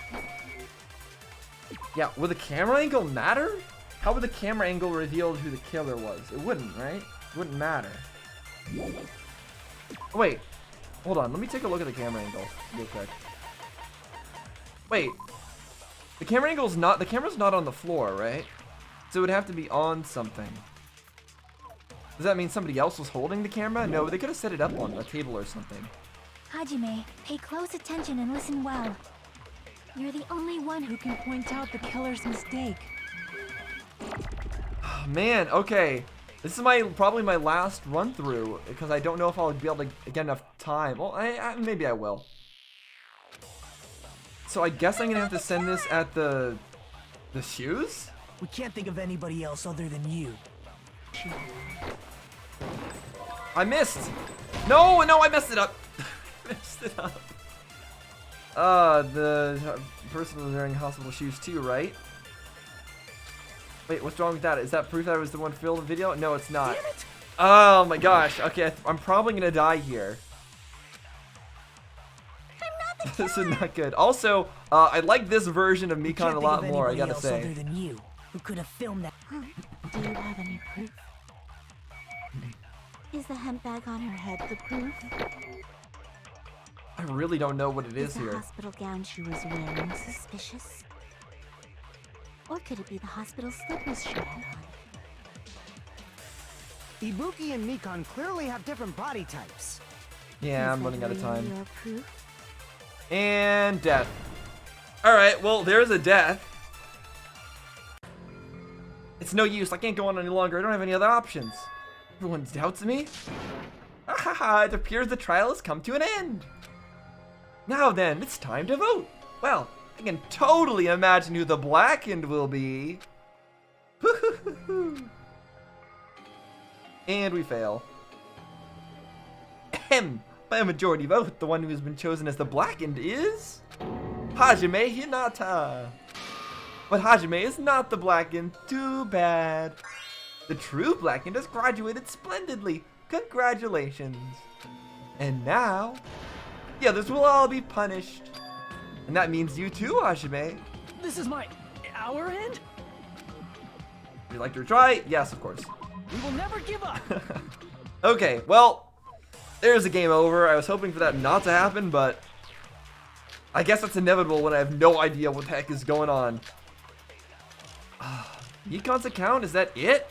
Yeah, would the camera angle matter? How would the camera angle reveal who the killer was? It wouldn't, right? It wouldn't matter. Wait, hold on. Let me take a look at the camera angle real quick. Wait, the camera's not on the floor, right? So it would have to be on something. Does that mean somebody else was holding the camera? No, they could have set it up on a table or something. Hajime, pay close attention and listen well. You're the only one who can point out the killer's mistake. Oh, man, okay. This is probably my last run through because I don't know if I'll be able to get enough time. Well, maybe I will. So I guess I'm gonna have to send this at the shoes? We can't think of anybody else other than you. I missed! No, I messed it up! Messed it up. The person was wearing hospital shoes too, right? Wait, what's wrong with that? Is that proof that I was the one to film the video? No, it's not. Damn it! Oh my gosh. Okay, I'm probably gonna die here. This is not good. Also, I like this version of Mikon a lot more, I gotta say. Other than you, who could have filmed that? Do you have any proof? Is the hemp bag on her head the proof? I really don't know what it is the here. hospital gown she was wearing suspicious? Or could it be the hospital slippers she had on? Ibuki and Mikon clearly have different body types. Yeah, Is I'm running that out of really time. your proof? And death. Alright, well, there's a death. It's no use. I can't go on any longer. I don't have any other options. Everyone doubts me? Ahaha, it appears the trial has come to an end. Now then, it's time to vote. Well, I can totally imagine who the blackened will be. And we fail. Ahem. By a majority vote, the one who has been chosen as the blackened is Hajime Hinata. But Hajime is not the blackened. Too bad. The true blackened has graduated splendidly. Congratulations. And now, the others will all be punished. And that means you too, Hajime. This is our end? Would you like to try? Yes, of course. We will never give up. Okay, well, there's a game over. I was hoping for that not to happen, but I guess that's inevitable when I have no idea what the heck is going on. Mikon's account, is that it?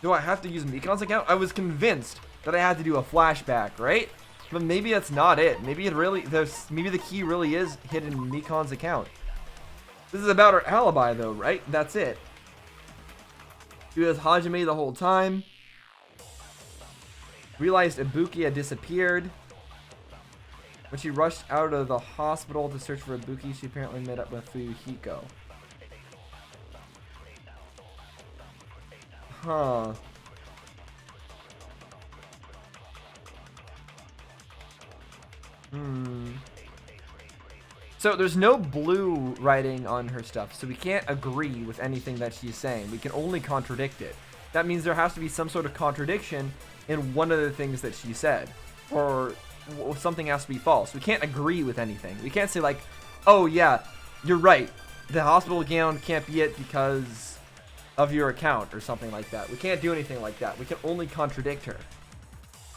Do I have to use Mikon's account? I was convinced that I had to do a flashback, right? But maybe that's not it. Maybe maybe the key really is hidden in Mikon's account. This is about her alibi though, right? That's it. She was Hajime the whole time. Realized Ibuki had disappeared. When she rushed out of the hospital to search for Ibuki, she apparently met up with Fuyuhiko. Huh. So there's no blue writing on her stuff, so we can't agree with anything that she's saying. We can only contradict it. That means there has to be some sort of contradiction in one of the things that she said, or something has to be false. We can't agree with anything. We can't say like, oh yeah, you're right, the hospital gown can't be it because of your account or something like that. We can't do anything like that. We can only contradict her.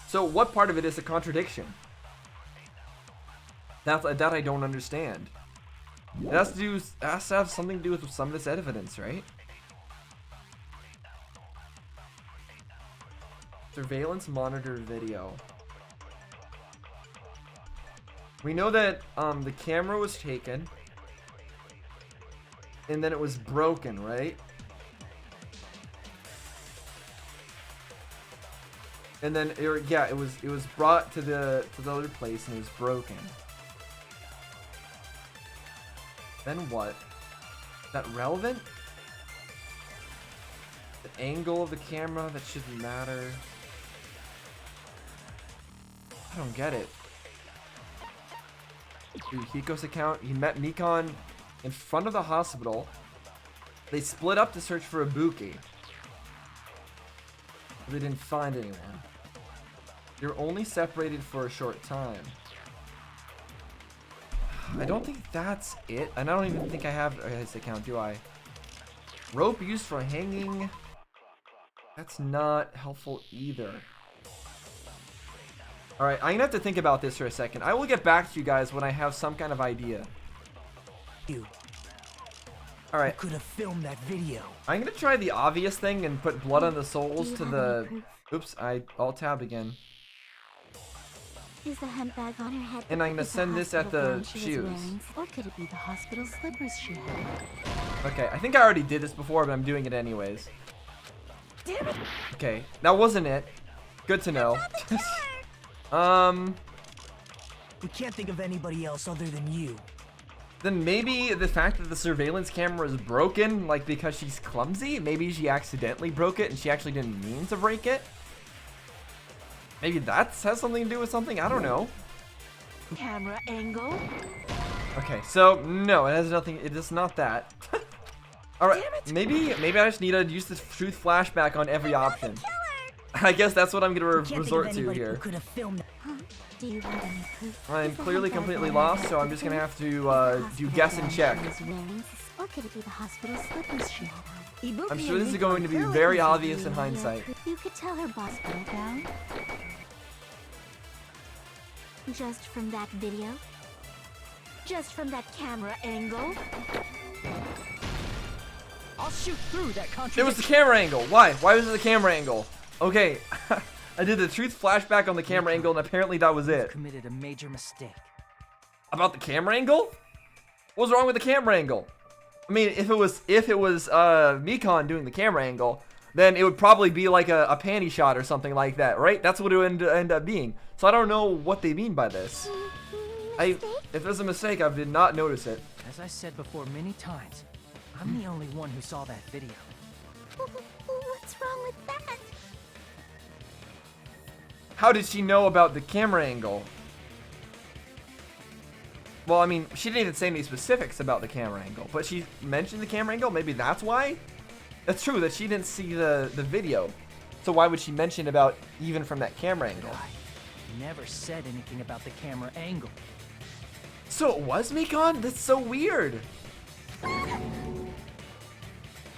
So what part of it is a contradiction? That I don't understand. It has to have something to do with some of this evidence, right? Surveillance monitor video. We know that the camera was taken and then it was broken, right? And then it was brought to the other place and it was broken. Then what? Is that relevant? The angle of the camera, that shouldn't matter. I don't get it. Hiko's account, he met Mikon in front of the hospital. They split up to search for Ibuki. They didn't find anyone. They were only separated for a short time. I don't think that's it. And I don't even think I have his account, do I? Rope used for hanging. That's not helpful either. Alright, I'm gonna have to think about this for a second. I will get back to you guys when I have some kind of idea. Alright. Could have filmed that video. I'm gonna try the obvious thing and put blood on the soles to the... Oops, I alt-tabbed again. Is the hemp bag on her head? And I'm gonna send this at the shoes. Or could it be the hospital slippers she had? Okay, I think I already did this before, but I'm doing it anyways. Damn it! Okay, that wasn't it. Good to know. We can't think of anybody else other than you. Then maybe the fact that the surveillance camera is broken, like because she's clumsy, maybe she accidentally broke it and she actually didn't mean to break it. Maybe that has something to do with something, I don't know. Camera angle. Okay, so no, it has nothing, it is not that. Alright, maybe I just need to use the truth flashback on every option. I guess that's what I'm gonna resort to here. Do you want any proof? I'm clearly completely lost, so I'm just gonna have to do guess and check. Or could it be the hospital slippers she had on? I'm sure this is going to be very obvious in hindsight. You could tell her boss put her down. Just from that video? Just from that camera angle. I'll shoot through that It contradiction. was the camera angle. Why? Why was it the camera angle? Okay, I did the truth flashback on the camera angle, and apparently that was it. Committed a major mistake. About the camera angle? What was wrong with the camera angle? I mean, if it was Mikon doing the camera angle, then it would probably be like a panty shot or something like that, right? That's what it would end up being. So I don't know what they mean by this. If there's a mistake, I did not notice it. As I said before many times, I'm the only one who saw that video. What's wrong with that? How did she know about the camera angle? Well, I mean, she didn't even say any specifics about the camera angle, but she mentioned the camera angle. Maybe that's why? That's true that she didn't see the video. So why would she mention about even from that camera angle? I never said anything about the camera angle. So it was Mikon? That's so weird.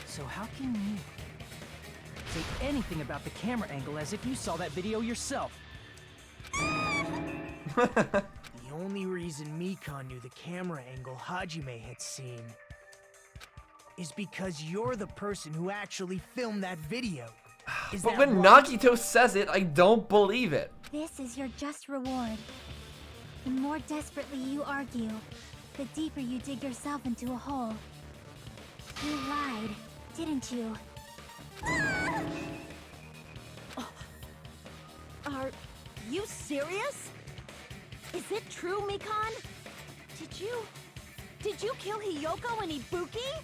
So how can you say anything about the camera angle as if you saw that video yourself? The only reason Mikon knew the camera angle Hajime had seen is because you're the person who actually filmed that video. Is But that when right? Nagito says it, I don't believe it. This is your just reward. The more desperately you argue, the deeper you dig yourself into a hole. You lied, didn't you? Are you serious? Is it true, Mikon? Did you kill Hiyoko and Ibuki?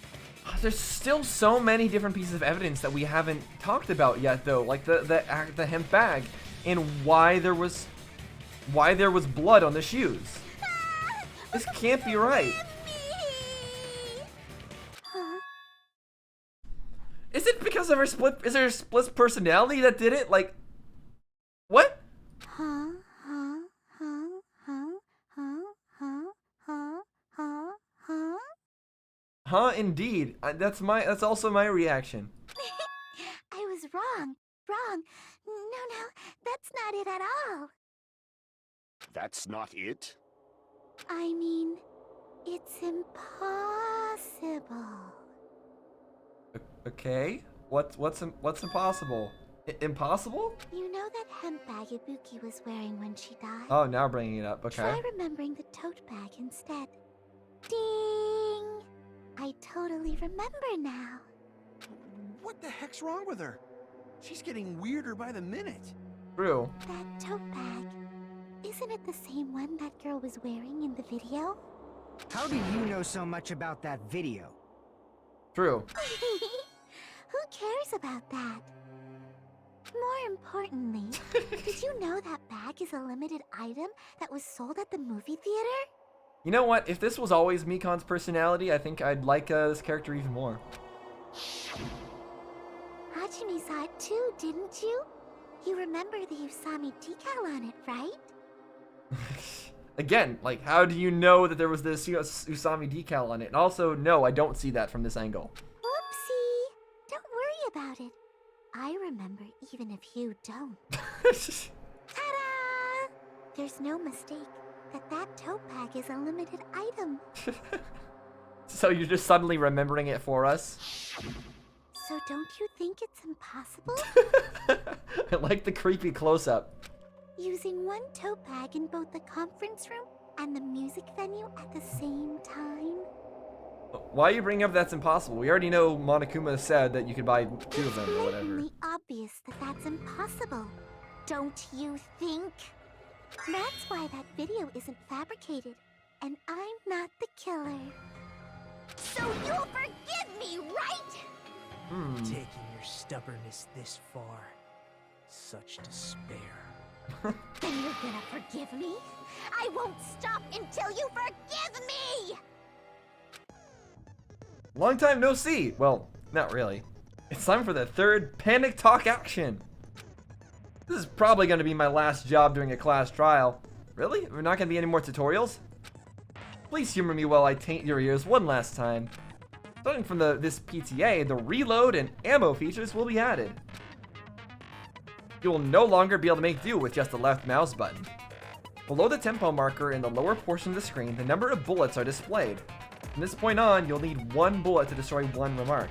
There's still so many different pieces of evidence that we haven't talked about yet, though, like the hemp bag and why there was blood on the shoes. This can't be right. Is it because of her split? Is there a split personality that did it? Like, what? Huh? Indeed. That's also my reaction. I was wrong. No, that's not it at all. That's not it? I mean, it's impossible. Okay. What's impossible? Impossible? You know that hemp bag Ibuki was wearing when she died? Oh, now bringing it up. Okay. Try remembering the tote bag instead. Ding! I totally remember now. What the heck's wrong with her? She's getting weirder by the minute. True. That tote bag, isn't it the same one that girl was wearing in the video? How do you know so much about that video? True. Who cares about that? More importantly, did you know that bag is a limited item that was sold at the movie theater? You know what? If this was always Mikon's personality, I think I'd like this character even more. Hajime saw it too, didn't you? You remember the Usami decal on it, right? Again, like, how do you know that there was this Usami decal on it? And also, no, I don't see that from this angle. Whoopsie! Don't worry about it. I remember even if you don't. Ta-da! There's no mistake that tote bag is a limited item. So you're just suddenly remembering it for us? So don't you think it's impossible? I like the creepy close-up. Using one tote bag in both the conference room and the music venue at the same time? Why are you bringing up that's impossible? We already know Monokuma said that you could buy 2 of them or whatever. It's blatantly obvious that that's impossible. Don't you think? That's why that video isn't fabricated. and I'm not the killer. So you'll forgive me, right? Taking your stubbornness this far. Such despair. Then you're gonna forgive me? I won't stop until you forgive me! Long time no see. Well, not really. It's time for the third panic talk action. This is probably going to be my last job doing a class trial. Really? We're not going to be any more tutorials? Please humor me while I taint your ears one last time. Starting from this PTA, the reload and ammo features will be added. You will no longer be able to make do with just the left mouse button. Below the tempo marker in the lower portion of the screen, the number of bullets are displayed. From this point on, you'll need one bullet to destroy one remark.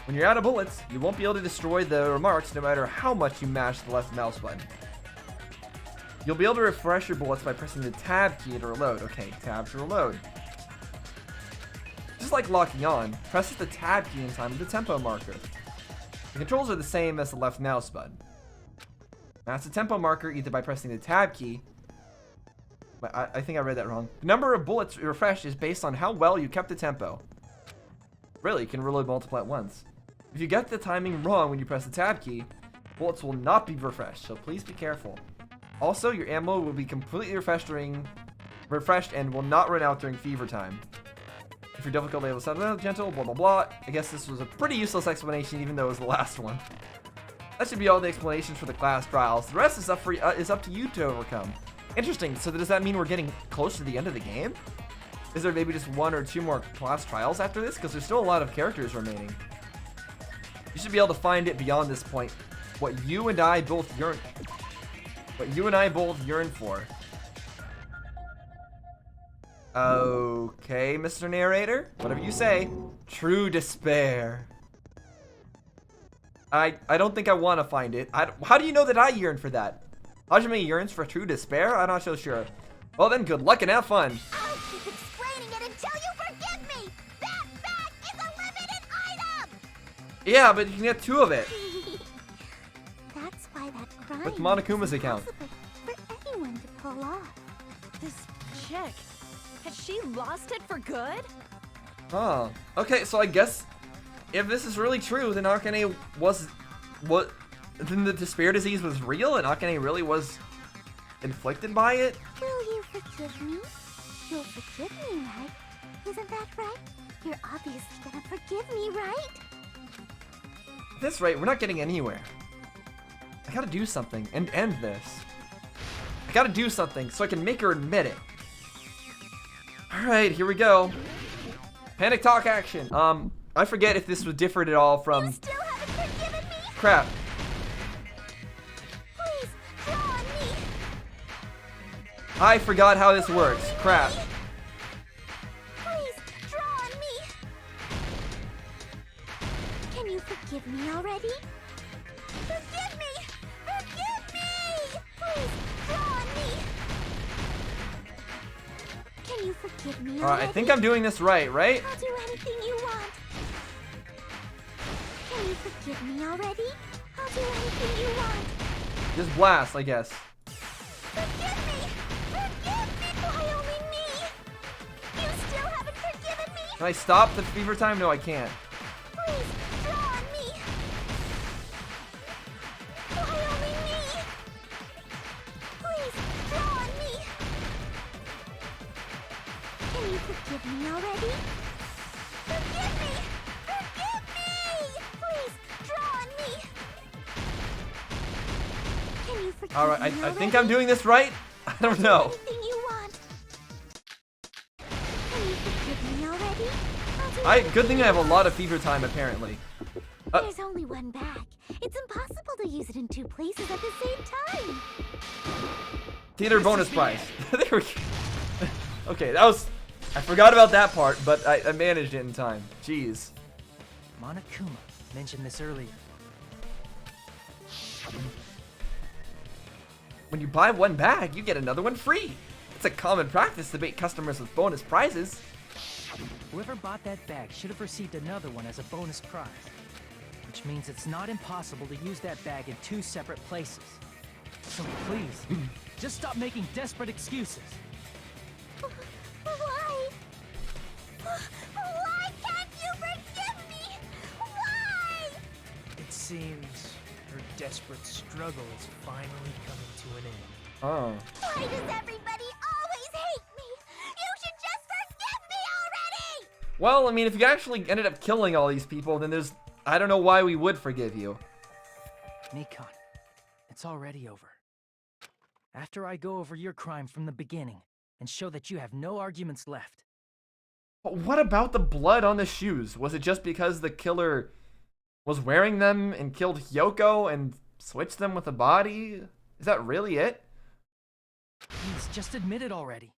When you're out of bullets, you won't be able to destroy the remarks no matter how much you mash the left mouse button. You'll be able to refresh your bullets by pressing the tab key to reload. Okay, tab to reload. Just like locking on, press the tab key in time with the tempo marker. The controls are the same as the left mouse button. Match the tempo marker either by pressing the tab key. I think I read that wrong. The number of bullets refreshed is based on how well you kept the tempo. Really, you can reload multiple at once. If you get the timing wrong when you press the tab key, bullets will not be refreshed, so please be careful. Also, your ammo will be completely refreshed and will not run out during fever time. If your difficulty level is gentle, blah blah blah. I guess this was a pretty useless explanation, even though it was the last one. That should be all the explanations for the class trials. The rest is up to you to overcome. Interesting. So does that mean we're getting close to the end of the game? Is there maybe just one or two more class trials after this? Because there's still a lot of characters remaining. You should be able to find it beyond this point. What you and I both yearn for. Okay, Mr. Narrator. Whatever you say. True despair. I don't think I want to find it. How do you know that I yearn for that? Hajime yearns for true despair? I'm not so sure. Well then, good luck and have fun. I'll keep explaining it until you forgive me! That bag is a limited item! Yeah, but you can get two of it. That's why that crime With Monokuma's account. is impossible for anyone to pull off. This chick, has she lost it for good? Oh. Okay, so I guess if this is really true, then Akane was then the despair disease was real and Akane really was inflicted by it? Will you forgive me? You'll forgive me, right? Isn't that right? You're obviously gonna forgive me, right? At this rate, we're not getting anywhere. I gotta do something and end this. I gotta do something so I can make her admit it. Alright, here we go. Panic talk action. I forget if this was different at all from... You still haven't forgiven me? Crap. Please, draw on me. I forgot how this works. Crap. Please, draw on me. Can you forgive me already? Forgive me! Forgive me! Please, draw on me. Can you forgive me already? Alright, I think I'm doing this right? I'll do anything you want. Can you forgive me already? I'll do anything you want. Just blast, I guess. Forgive me! Forgive me! Why only me? You still haven't forgiven me? Can I stop the fever time? No, I can't. Please, draw on me! Why only me? Please, draw on me! Can you forgive me already? Forgive me! Forgive me! Please, draw on me! Can you forgive Alright, me I already? think I'm doing this right. I don't know. Anything you want. Can you forgive me already? I'll do Good thing I have a lot of fever time, apparently. There's only one bag. It's impossible to use it in two places at the same time. Theater bonus prize. Okay, that was... I forgot about that part, but I managed it in time. Jeez. Monokuma mentioned this earlier. When you buy one bag, you get another one free. It's a common practice to bait customers with bonus prizes. Whoever bought that bag should have received another one as a bonus prize. Which means it's not impossible to use that bag in two separate places. So please, just stop making desperate excuses. Why seems her desperate struggle is finally coming to an end. Oh. Why does everybody always hate me? You should just forgive me already! Well, I mean, if you actually ended up killing all these people, then I don't know why we would forgive you. Nikon, it's already over. After I go over your crime from the beginning and show that you have no arguments left. But what about the blood on the shoes? Was it just because the killer was wearing them and killed Hyoko and switched them with the body? Is that really it? Please, just admit it already.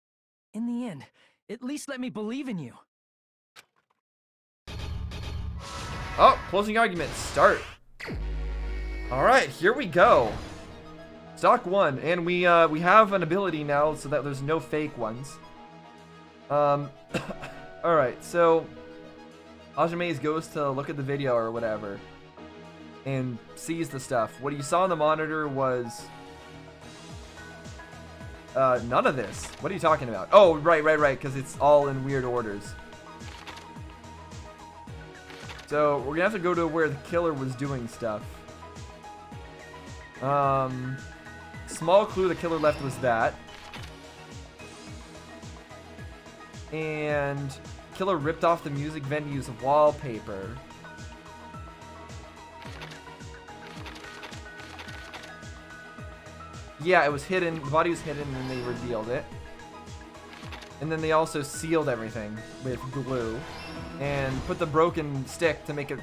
In the end, at least let me believe in you. Oh, closing argument, start. Alright, here we go. Stock 1, and we have an ability now so that there's no fake ones. Alright, so Hajime goes to look at the video or whatever and sees the stuff. What you saw on the monitor was none of this. What are you talking about? Oh, right, because it's all in weird orders. So we're gonna have to go to where the killer was doing stuff. Small clue the killer left was that. And killer ripped off the music venue's wallpaper. Yeah, it was hidden. The body was hidden and they revealed it. And then they also sealed everything with glue and put the broken stick to make it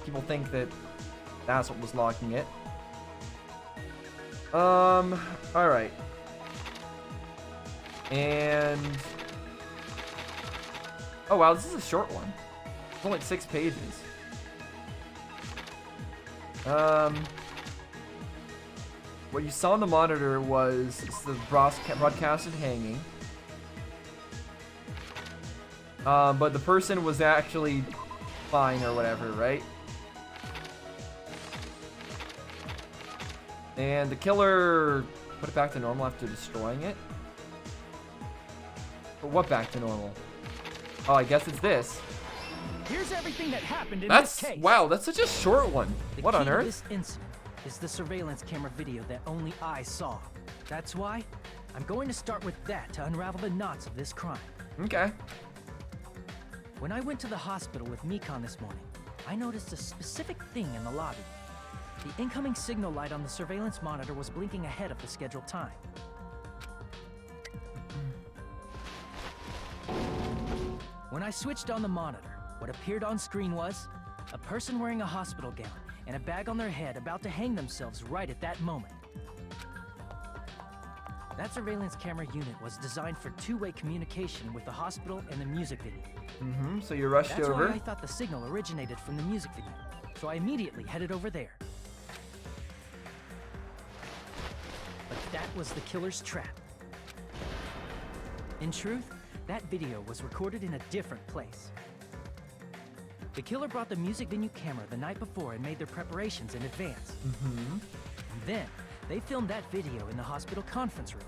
people think that that's what was locking it. Alright. And oh wow, this is a short one. It's only like 6 pages. What you saw on the monitor was the broadcasted hanging. But the person was actually fine or whatever, right? And the killer put it back to normal after destroying it. But what back to normal? Oh, I guess it's this. Here's everything that happened in That's this case. wow, that's such a short one. What on The key to earth? this incident is the surveillance camera video that only I saw. That's why I'm going to start with that to unravel the knots of this crime. Okay. When I went to the hospital with Mikon this morning, I noticed a specific thing in the lobby. The incoming signal light on the surveillance monitor was blinking ahead of the scheduled time. When I switched on the monitor, what appeared on screen was a person wearing a hospital gown and a bag on their head about to hang themselves right at that moment. That surveillance camera unit was designed for two-way communication with the hospital and the music video. So you rushed That's over. why I thought the signal originated from the music video, so I immediately headed over there. But that was the killer's trap. In truth, that video was recorded in a different place. The killer brought the music venue camera the night before and made their preparations in advance. And then, they filmed that video in the hospital conference room.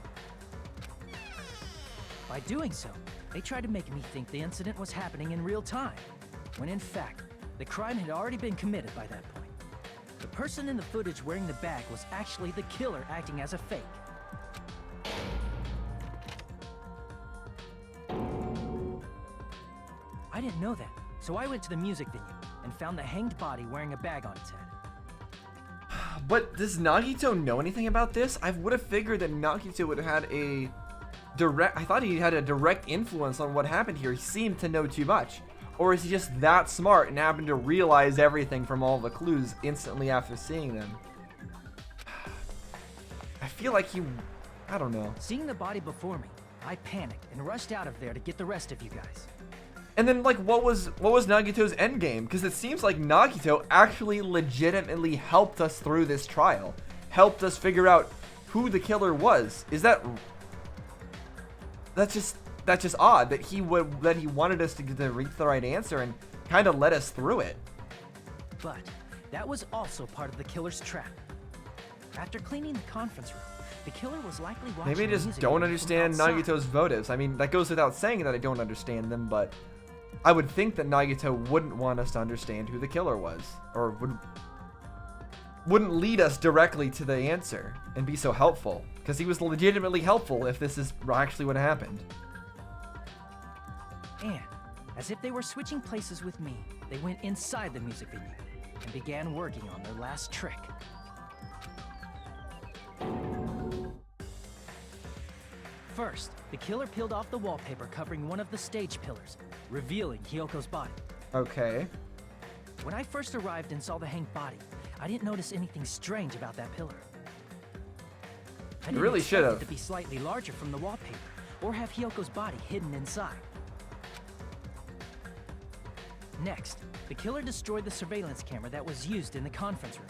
By doing so, they tried to make me think the incident was happening in real time, when in fact, the crime had already been committed by that point. The person in the footage wearing the bag was actually the killer acting as a fake. I didn't know that, so I went to the music venue and found the hanged body wearing a bag on its head. But does Nagito know anything about this? I would have figured that Nagito would have had a direct... I thought he had a direct influence on what happened here. He seemed to know too much. Or is he just that smart and happened to realize everything from all the clues instantly after seeing them? I feel like he... I don't know. Seeing the body before me, I panicked and rushed out of there to get the rest of you guys. And then, like, what was Nagito's endgame? Because it seems like Nagito actually legitimately helped us through this trial. Helped us figure out who the killer was. Is that... That's just odd that he wanted us to reach the right answer and kind of led us through it. But that was also part of the killer's trap. After cleaning the conference room, the killer was likely watching Maybe I the just music don't video understand from outside. Nagito's motives. I mean, that goes without saying that I don't understand them, but I would think that Nagito wouldn't want us to understand who the killer was. Or would... wouldn't lead us directly to the answer and be so helpful. Because he was legitimately helpful if this is actually what happened. And, as if they were switching places with me, they went inside the music venue and began working on their last trick. First, the killer peeled off the wallpaper covering one of the stage pillars, revealing Hyoko's body. Okay. When I first arrived and saw the hanged body, I didn't notice anything strange about that pillar. I didn't really expect should've. it to be slightly larger from the wallpaper, or have Hyoko's body hidden inside. Next, the killer destroyed the surveillance camera that was used in the conference room.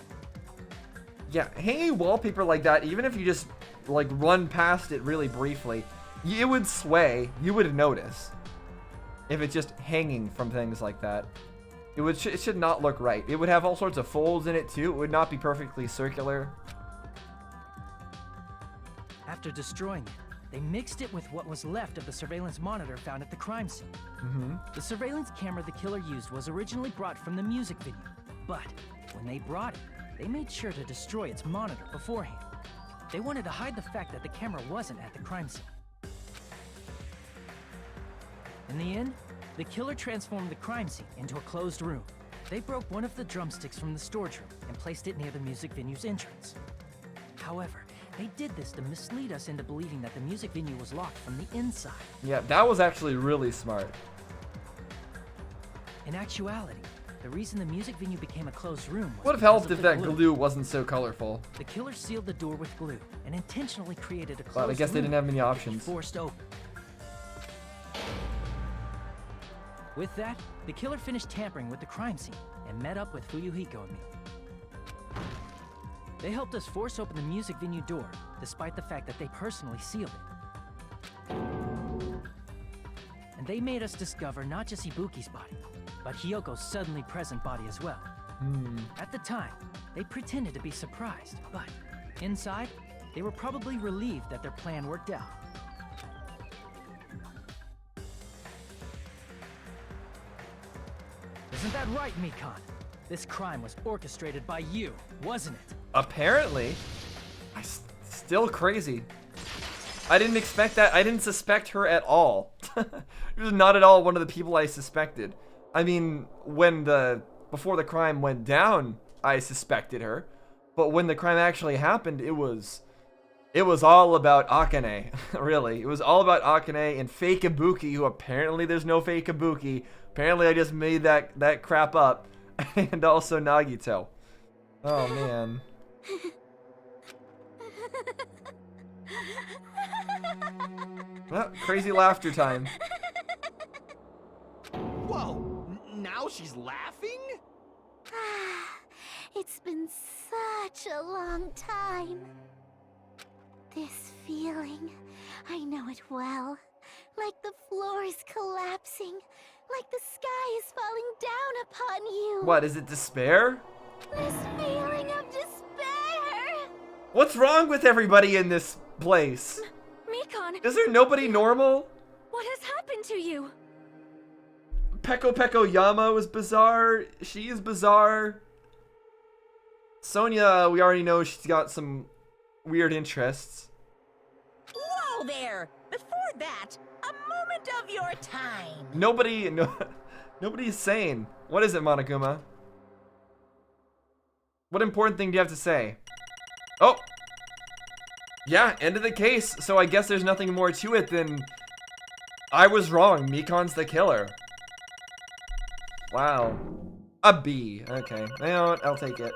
Yeah, hanging wallpaper like that, even if you just like run past it really briefly, it would sway. You would notice if it's just hanging from things like that. It should not look right. It would have all sorts of folds in it too. It would not be perfectly circular. After destroying it, they mixed it with what was left of the surveillance monitor found at the crime scene. The surveillance camera the killer used was originally brought from the music venue, but when they brought it, they made sure to destroy its monitor beforehand. They wanted to hide the fact that the camera wasn't at the crime scene. In the end, the killer transformed the crime scene into a closed room. They broke one of the drumsticks from the storage room and placed it near the music venue's entrance. However, they did this to mislead us into believing that the music venue was locked from the inside. Yeah, that was actually really smart. In actuality, the reason the music venue became a closed room was Would have because helped of if the that glue wasn't so colorful. The killer sealed the door with glue and intentionally created a closed But I guess they didn't room have many that could be options. forced open. With that, the killer finished tampering with the crime scene and met up with Fuyuhiko and me. They helped us force open the music venue door, despite the fact that they personally sealed it. And they made us discover not just Ibuki's body, but Hyoko's suddenly present body as well. At the time, they pretended to be surprised, but inside, they were probably relieved that their plan worked out. Isn't that right, Mikon? This crime was orchestrated by you, wasn't it? Apparently. Still crazy. I didn't expect that. I didn't suspect her at all. She was not at all one of the people I suspected. I mean, before the crime went down, I suspected her. But when the crime actually happened, it was all about Akane, really. It was all about Akane and fake Ibuki, who apparently there's no fake Ibuki. Apparently I just made that crap up. And also Nagito. Oh, man. Well, crazy laughter time. Whoa, now she's laughing? It's been such a long time. This feeling, I know it well. Like the floor is collapsing. Like the sky is falling down upon you. What, is it despair? This feeling of despair. What's wrong with everybody in this place? Mikon, Is there nobody normal? what has happened to you? Peko Yama is bizarre. She is bizarre. Sonia, we already know she's got some weird interests. Whoa there! Before that, a moment of your time. Nobody's sane. What is it, Monokuma? What important thing do you have to say? Oh! Yeah, end of the case. So I guess there's nothing more to it than I was wrong. Mikon's the killer. Wow. A B. Okay. You know what? I'll take it.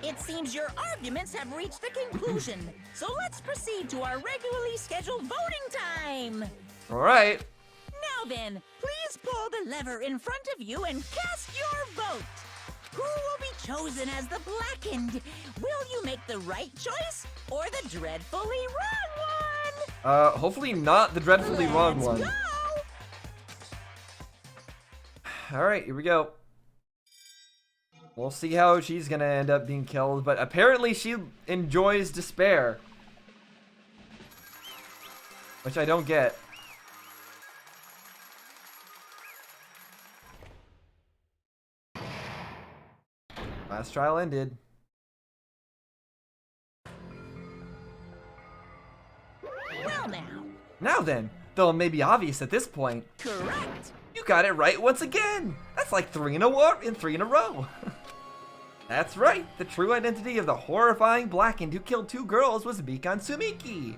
It seems your arguments have reached a conclusion, so let's proceed to our regularly scheduled voting time. All right. Now then, please pull the lever in front of you and cast your vote. Who will be chosen as the blackened? Will you make the right choice or the dreadfully wrong one? Hopefully not the dreadfully wrong one. Let's go. All right, here we go. We'll see how she's gonna end up being killed, but apparently she enjoys despair. Which I don't get. Last trial ended. Well now. Now then, though it may be obvious at this point. Correct. You got it right once again. That's like three in a row. That's right. The true identity of the horrifying Blackened who killed 2 girls was Mikan Tsumiki.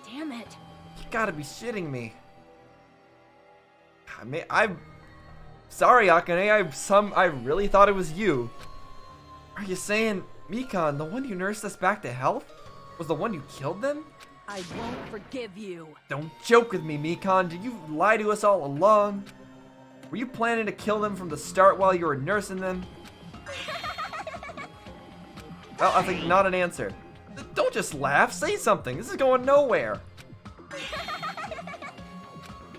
Damn it. You gotta be shitting me. I'm sorry, Akane. I really thought it was you. Are you saying Mikan, the one who nursed us back to health, was the one who killed them? I won't forgive you. Don't joke with me, Mikan. Did you lie to us all along? Were you planning to kill them from the start while you were nursing them? Well, I think not an answer. Don't just laugh. Say something. This is going nowhere.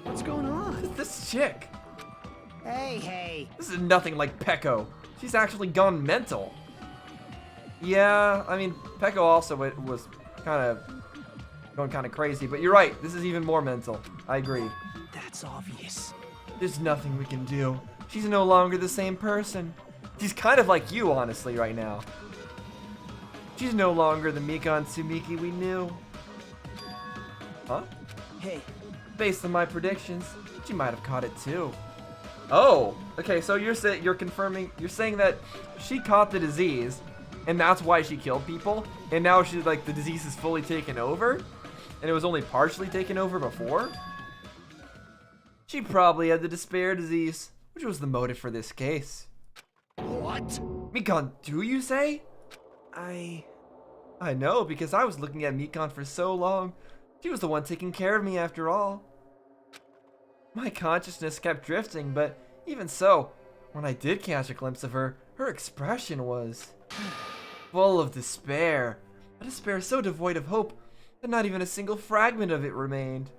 What's going on? This chick. Hey. This is nothing like Peko. She's actually gone mental. Yeah, I mean, Peko also was going kind of crazy, but you're right. This is even more mental. I agree. That's obvious. There's nothing we can do. She's no longer the same person. She's kind of like you, honestly, right now. She's no longer the Mikan Tsumiki we knew. Huh? Hey. Based on my predictions, she might have caught it too. Oh, okay, so you're saying that she caught the disease, and that's why she killed people, and now she's like, the disease is fully taken over, and it was only partially taken over before? She probably had the despair disease, which was the motive for this case. What? Mikan, do you say? I know, because I was looking at Mikan for so long. She was the one taking care of me after all. My consciousness kept drifting, but even so, when I did catch a glimpse of her, her expression was full of despair. A despair so devoid of hope that not even a single fragment of it remained.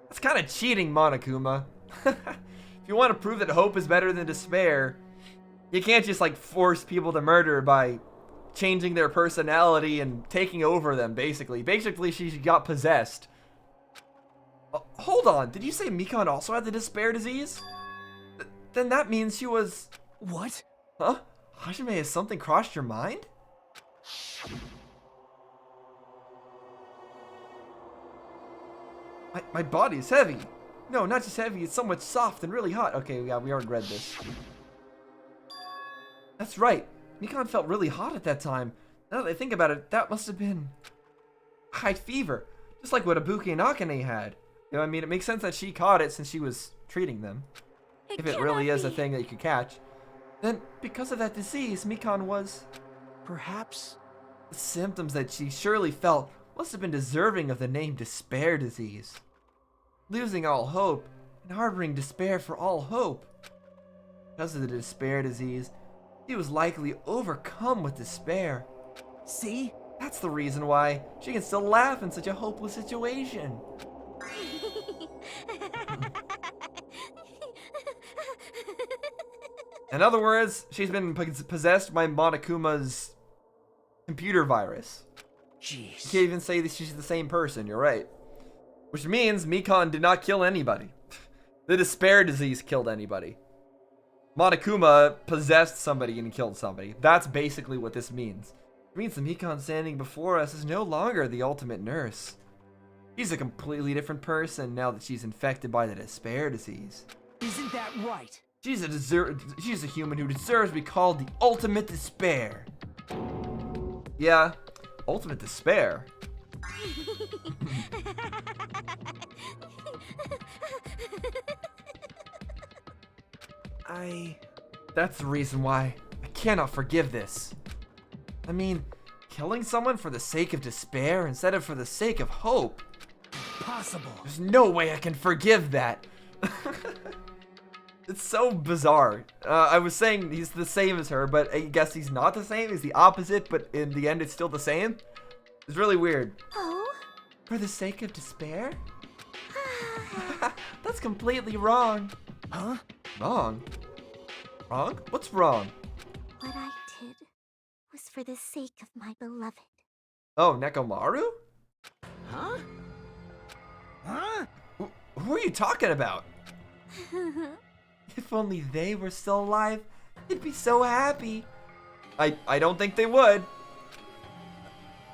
That's kind of cheating, Monokuma. If you want to prove that hope is better than despair, you can't just like force people to murder by changing their personality and taking over them, basically. Basically, she got possessed. Hold on, did you say Mikan also had the despair disease? Then that means she was... What? Huh? Hajime, has something crossed your mind? My body is heavy. No, not just heavy, it's somewhat soft and really hot. Okay, yeah, we already read this. That's right. Mikan felt really hot at that time. Now that I think about it, that must have been high fever, just like what Ibuki and Akane had. You know what I mean? It makes sense that she caught it since she was treating them. If it really is a thing that you could catch. Then, because of that disease, Mikan was... Perhaps? The symptoms that she surely felt must have been deserving of the name despair disease. Losing all hope, and harboring despair for all hope. Because of the despair disease, she was likely overcome with despair. See? That's the reason why she can still laugh in such a hopeless situation. In other words, she's been possessed by Monokuma's computer virus. Jeez. You can't even say that she's the same person, you're right. Which means Mikan did not kill anybody. The despair disease killed anybody. Monokuma possessed somebody and killed somebody. That's basically what this means. It means the Mikan standing before us is no longer the ultimate nurse. She's a completely different person now that she's infected by the despair disease. Isn't that right? She's a human who deserves to be called the ultimate despair. Yeah, ultimate despair. That's the reason why I cannot forgive this. I mean, killing someone for the sake of despair instead of for the sake of hope. Possible. There's no way I can forgive that. It's so bizarre. I was saying he's the same as her, but I guess he's not the same. He's the opposite, but in the end, it's still the same. It's really weird. Oh? For the sake of despair? That's completely wrong. Huh? Wrong? Wrong? What's wrong? What I did was for the sake of my beloved. Oh, Nekomaru? Huh? Huh? Who are you talking about? If only they were still alive, They'd be so happy. I don't think they would.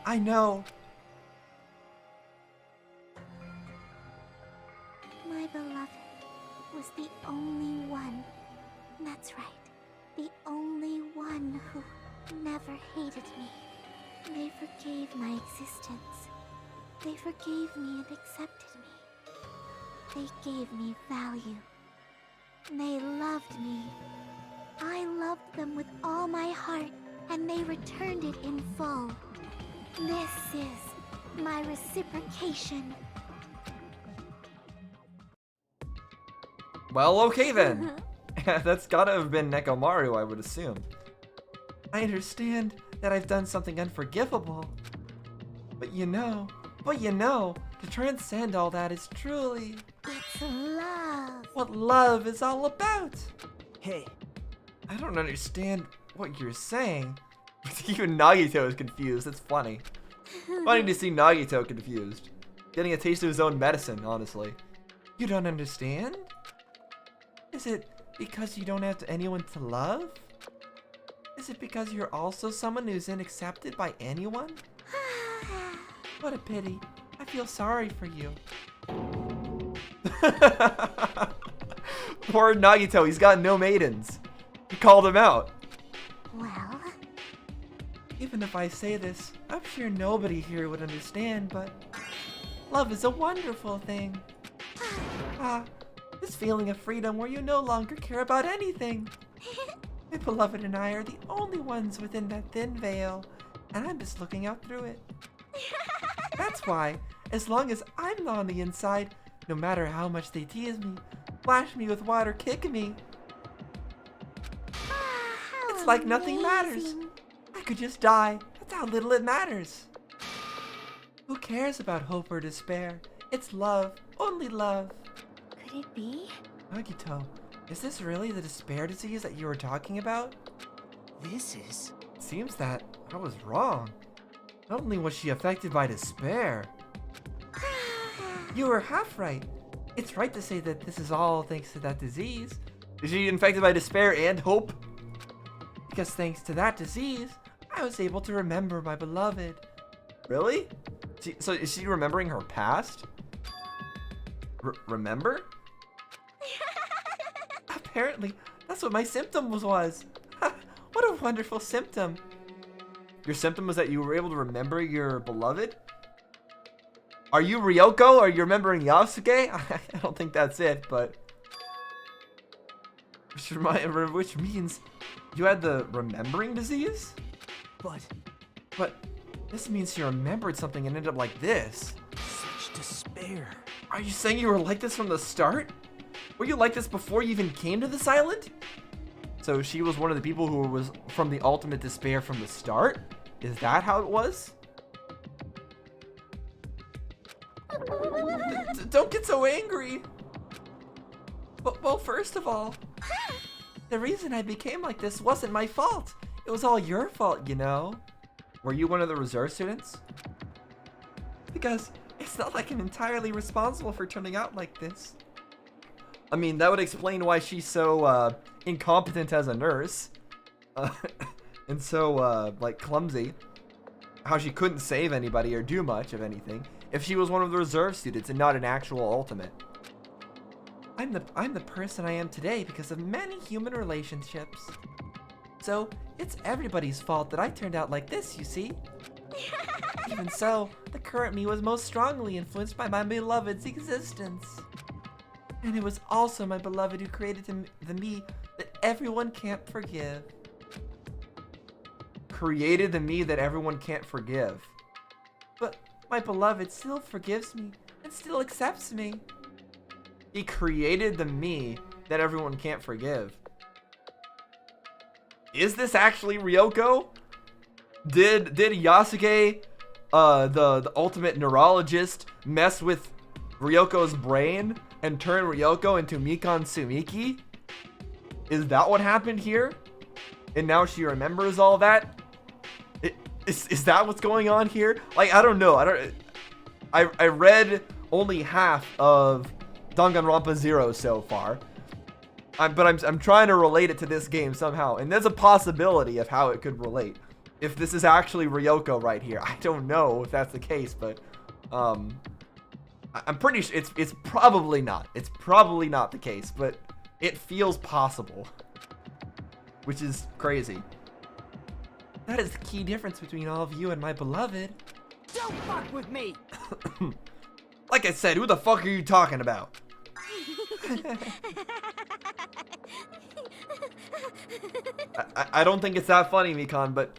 I know. My beloved was the only one. That's right. The only one who never hated me. They forgave my existence. They forgave me and accepted me. They gave me value. They loved me. I loved them with all my heart, and they returned it in full. This is my reciprocation. Well, okay then. That's gotta have been Nekomaru, I would assume. I understand that I've done something unforgivable. But you know, to transcend all that is truly... It's love. What love is all about. Hey, I don't understand what you're saying. Even Nagito is confused. It's funny. Funny to see Nagito confused. Getting a taste of his own medicine, honestly. You don't understand? Is it because you don't have anyone to love? Is it because you're also someone who isn't accepted by anyone? What a pity. I feel sorry for you. Poor Nagito, he's got no maidens. He called him out. Well, Even if I say this, I'm sure nobody here would understand, but love is a wonderful thing. This feeling of freedom where you no longer care about anything. My beloved and I are the only ones within that thin veil, and I'm just looking out through it. That's why, as long as I'm on the inside, no matter how much they tease me, flash me with water, kick me, it's like nothing matters. I could just die. That's how little it matters. Who cares about hope or despair? It's love, only love. Could it be? Nagito, is this really the despair disease that you were talking about? this is... It seems that I was wrong. Not only was she affected by despair, you were half right. It's right to say that this is all thanks to that disease. Is she infected by despair and hope? Because thanks to that disease, I was able to remember my beloved. Really? So is she remembering her past? Remember? Apparently, that's what my symptom was. What a wonderful symptom. Your symptom was that you were able to remember your beloved? Are you Ryoko? Are you remembering Yasuke? I don't think that's it, but... Which means you had the remembering disease? But this means you remembered something and ended up like this. Such despair. Are you saying you were like this from the start? Were you like this before you even came to this island? So she was one of the people who was from the ultimate despair from the start? Is that how it was? Don't get so angry. Well, first of all, the reason I became like this wasn't my fault. It was all your fault, you know. Were you one of the reserve students? Because it's not like I'm entirely responsible for turning out like this. I mean, that would explain why she's so incompetent as a nurse. And so, like, clumsy. How she couldn't save anybody or do much of anything if she was one of the reserve students and not an actual ultimate. I'm the person I am today because of many human relationships. So, it's everybody's fault that I turned out like this, you see? Even so, the current me was most strongly influenced by my beloved's existence. And it was also my beloved who created the me that everyone can't forgive. Created the me that everyone can't forgive. But my beloved still forgives me and still accepts me. He created the me that everyone can't forgive. Is this actually Ryoko? Did Yasuke, the ultimate neurologist, mess with Ryoko's brain and turn Ryoko into Mikan Sumiki? Is that what happened here? And now she remembers all that? Is that what's going on here? Like, I don't know. I read only half of Danganronpa 0 so far. I'm trying to relate it to this game somehow, and there's a possibility of how it could relate. If this is actually Ryoko right here, I don't know if that's the case, but I'm pretty sure it's probably not. It's probably not the case, but it feels possible, which is crazy. That is the key difference between all of you and my beloved. Don't fuck with me! Like I said, who the fuck are you talking about? I don't think it's that funny, Mikan, but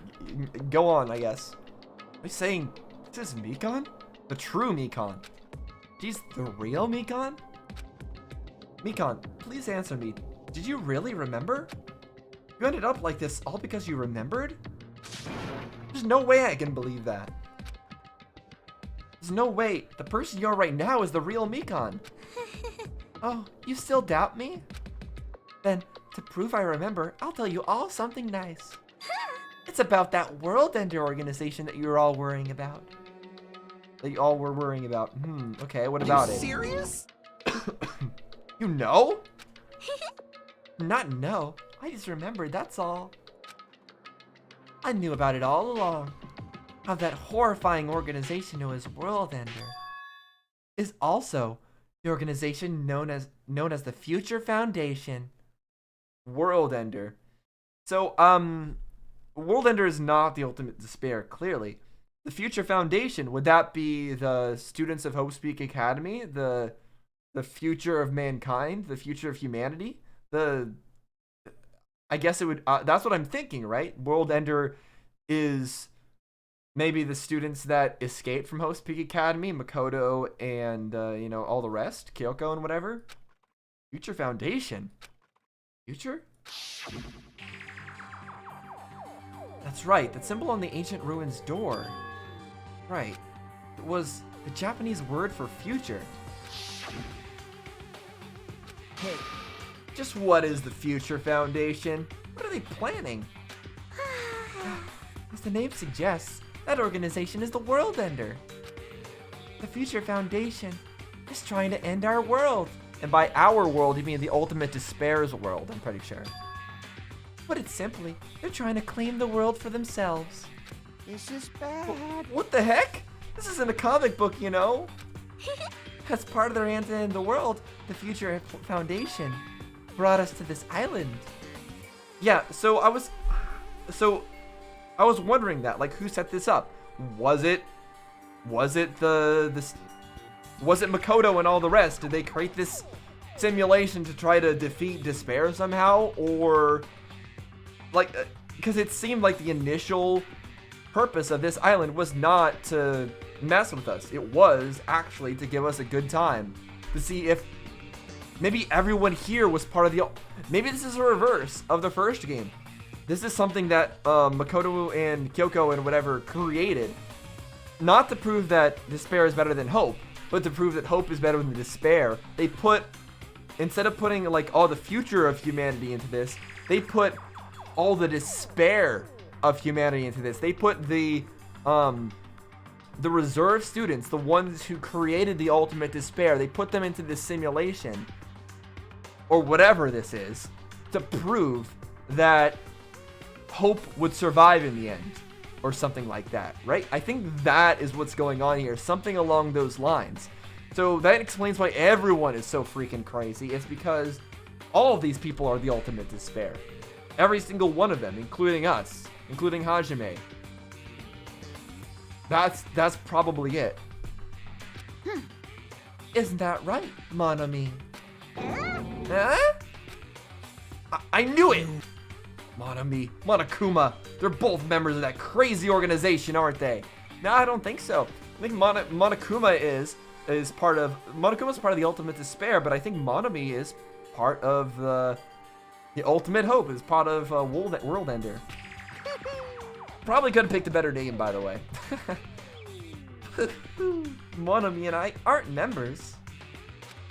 go on, I guess. Are you saying this is Mikan? The true Mikan? She's the real Mikan? Mikan, please answer me. Did you really remember? You ended up like this all because you remembered? There's no way I can believe that. There's no way the person you are right now is the real Mikan. Oh, you still doubt me? Then, to prove I remember, I'll tell you all something nice. It's about that World Ender organization that you were all worrying about. That you all were worrying about. Okay, what about it? Serious? You know? Not know. I just remembered, that's all. I knew about it all along. How that horrifying organization known as World Ender is also the organization known as the Future Foundation. World Ender. So, World Ender is not the ultimate despair, clearly. The Future Foundation, would that be the students of Hope Speak Academy? The future of mankind? The future of humanity? I guess it would, that's what I'm thinking, right? World Ender is maybe the students that escaped from Host Peak Academy, Makoto and, all the rest, Kyoko and whatever. Future Foundation. Future? That's right, that symbol on the ancient ruins door. Right. It was the Japanese word for future. Hey, just what is the Future Foundation? What are they planning? As the name suggests, that organization is the World Ender. The Future Foundation is trying to end our world. And by our world, you mean the ultimate despair's world, I'm pretty sure. Put it simply, they're trying to claim the world for themselves. This is bad. What the heck? This isn't a comic book, you know? As part of their hand to end the world, the Future Foundation brought us to this island. Yeah, so I was wondering that, like, who set this up? Was it Makoto and all the rest? Did they create this simulation to try to defeat despair somehow? Or, like, because it seemed like the initial purpose of this island was not to mess with us. It was actually to give us a good time. To see if maybe everyone here was part of the... Maybe this is a reverse of the first game. This is something that Makoto and Kyoko and whatever created. Not to prove that despair is better than hope, but to prove that hope is better than despair. They put, instead of putting like all the future of humanity into this, they put all the despair of humanity into this. They put the reserve students, the ones who created the ultimate despair, they put them into this simulation, or whatever this is, to prove that hope would survive in the end, or something like that, right? I think that is what's going on here, something along those lines. So that explains why everyone is so freaking crazy. It's because all of these people are the ultimate despair. Every single one of them, including us, including Hajime. That's probably it. Isn't that right, Monami? Huh? I knew it! Monami, Monokuma, they're both members of that crazy organization, aren't they? No, I don't think so. I think Monokuma is part of... Monokuma's part of the Ultimate Despair, but I think Monami is part of the Ultimate Hope, is part of World Ender. Probably could have picked a better name, by the way. Monami and I aren't members.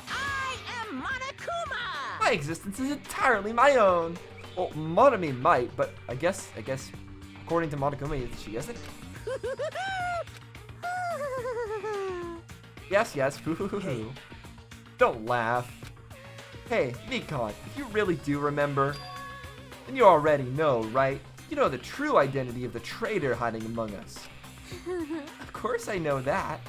I am Monokuma! My existence is entirely my own. Well, Monami might, but I guess, according to Monokuma, she isn't. Yes. Hey. Don't laugh. Hey, Mikon, if you really do remember, then you already know, right? You know the true identity of the traitor hiding among us. Of course I know that.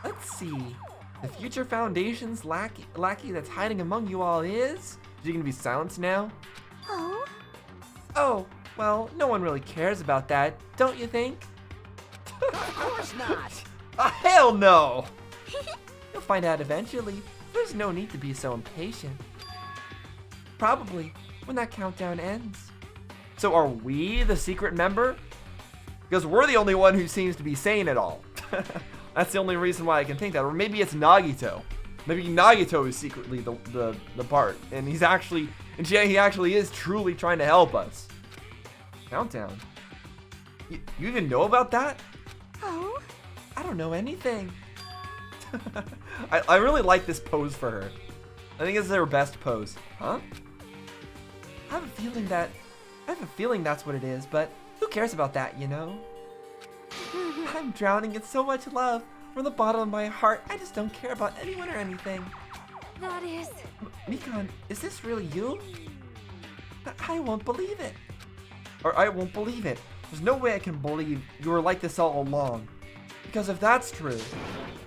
Let's see. The future Foundation's lackey that's hiding among you all is you gonna be silenced now? Oh? Oh, well, no one really cares about that, don't you think? Of course not. Hell no! You'll find out eventually. There's no need to be so impatient. Probably when that countdown ends. So are we the secret member? Because we're the only one who seems to be saying it all. That's the only reason why I can think that. Or maybe it's Nagito. Maybe Nagito is secretly the part. And he actually is truly trying to help us. Countdown. You even know about that? Oh? I don't know anything. I really like this pose for her. I think it's her best pose. Huh? I have a feeling that's what it is, but who cares about that, you know? I'm drowning in so much love. From the bottom of my heart, I just don't care about anyone or anything. That is... Mikon, is this really you? I won't believe it. Or I won't believe it. There's no way I can believe you were like this all along. Because if that's true,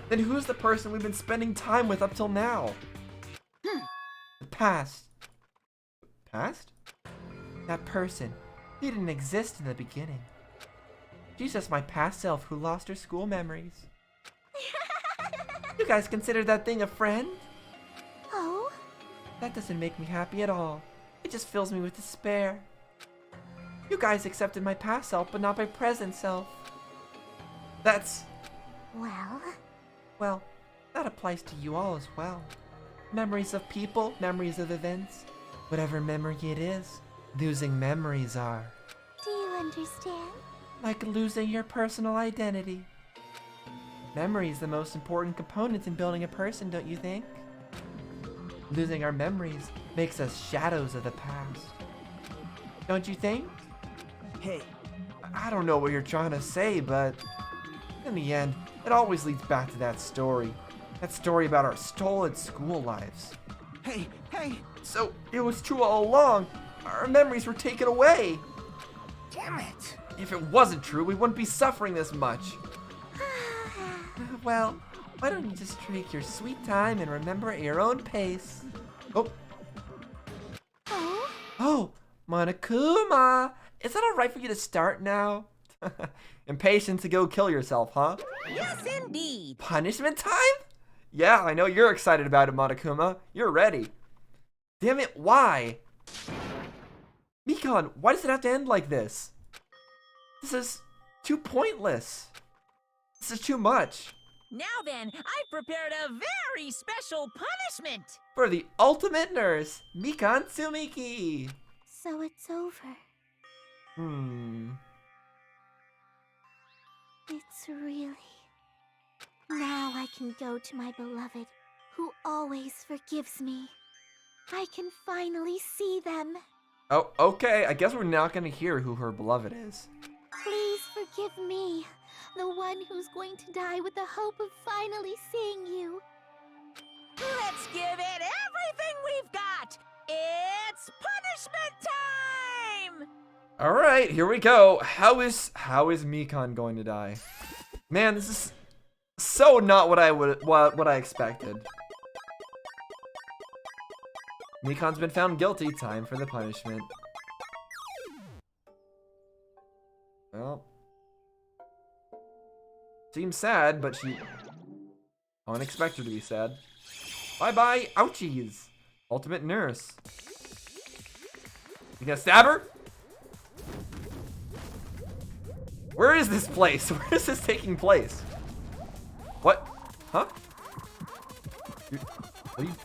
then who's the person we've been spending time with up till now? The past. Past? That person. He didn't exist in the beginning. She's just my past self who lost her school memories. You guys consider that thing a friend? Oh? That doesn't make me happy at all. It just fills me with despair. You guys accepted my past self, but not my present self. That's... Well, that applies to you all as well. Memories of people, memories of events. Whatever memory it is, losing memories are. Do you understand? Like losing your personal identity. Memory is the most important component in building a person, don't you think? Losing our memories makes us shadows of the past. Don't you think? Hey, I don't know what you're trying to say, but in the end, it always leads back to that story. That story about our stolen school lives. hey! So, it was true all along. Our memories were taken away. Damn it! If it wasn't true, we wouldn't be suffering this much. Well, why don't you just take your sweet time and remember at your own pace? Oh. Oh, Monokuma! Is that alright for you to start now? Impatient to go kill yourself, huh? Yes, indeed. Punishment time? Yeah, I know you're excited about it, Monokuma. You're ready. Damn it, why? Mikon, why does it have to end like this? This is too pointless. This is too much. Now then, I've prepared a very special punishment. For the ultimate nurse, Mikon Tsumiki. So it's over. It's really... Now I can go to my beloved, who always forgives me. I can finally see them. Oh, okay. I guess we're not going to hear who her beloved is. Please forgive me, the one who's going to die with the hope of finally seeing you. Let's give it everything we've got. It's punishment time! All right, here we go. How is Mikon going to die? Man, this is so not what I expected. Mikon's been found guilty. Time for the punishment. Well, seems sad, but I wouldn't expect her to be sad. Bye-bye, ouchies. Ultimate nurse. You gonna stab her? Where is this place? Where is this taking place? What? Huh?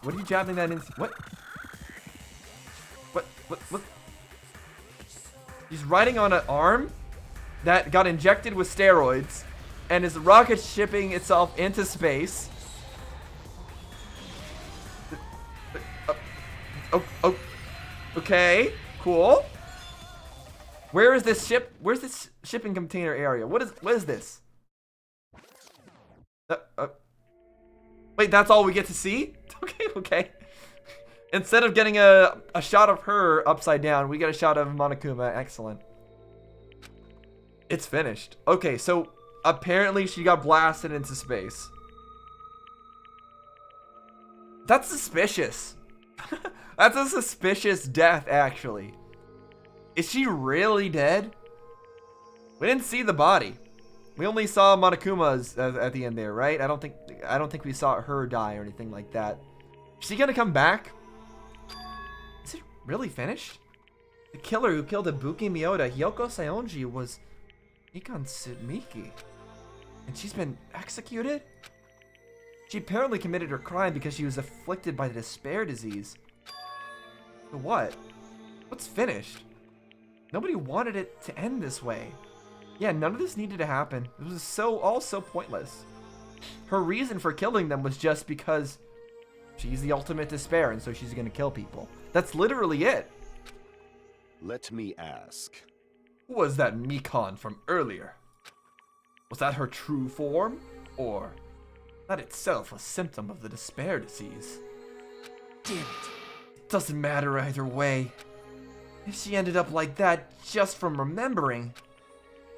What are you jabbing that in? What? What? He's riding on an arm that got injected with steroids and is rocket shipping itself into space. Okay, cool. Where is this ship? Where's this shipping container area? What is this? Wait, that's all we get to see? Okay. Instead of getting a shot of her upside down, we get a shot of Monokuma. Excellent. It's finished. Okay, so apparently she got blasted into space. That's suspicious. That's a suspicious death, actually. Is she really dead? We didn't see the body. We only saw Monokuma's at the end there, right? I don't think we saw her die or anything like that. Is she gonna come back? Is it really finished? The killer who killed Ibuki Miyoda, Hyoko Saionji, was Mikan Tsumiki. And she's been executed? She apparently committed her crime because she was afflicted by the despair disease. But what? What's finished? Nobody wanted it to end this way. Yeah, none of this needed to happen. It was all so pointless. Her reason for killing them was just because she's the ultimate despair, and so she's gonna kill people. That's literally it. Let me ask. Who was that Mikan from earlier? Was that her true form? Or that itself a symptom of the despair disease? Damn it. It doesn't matter either way. If she ended up like that just from remembering,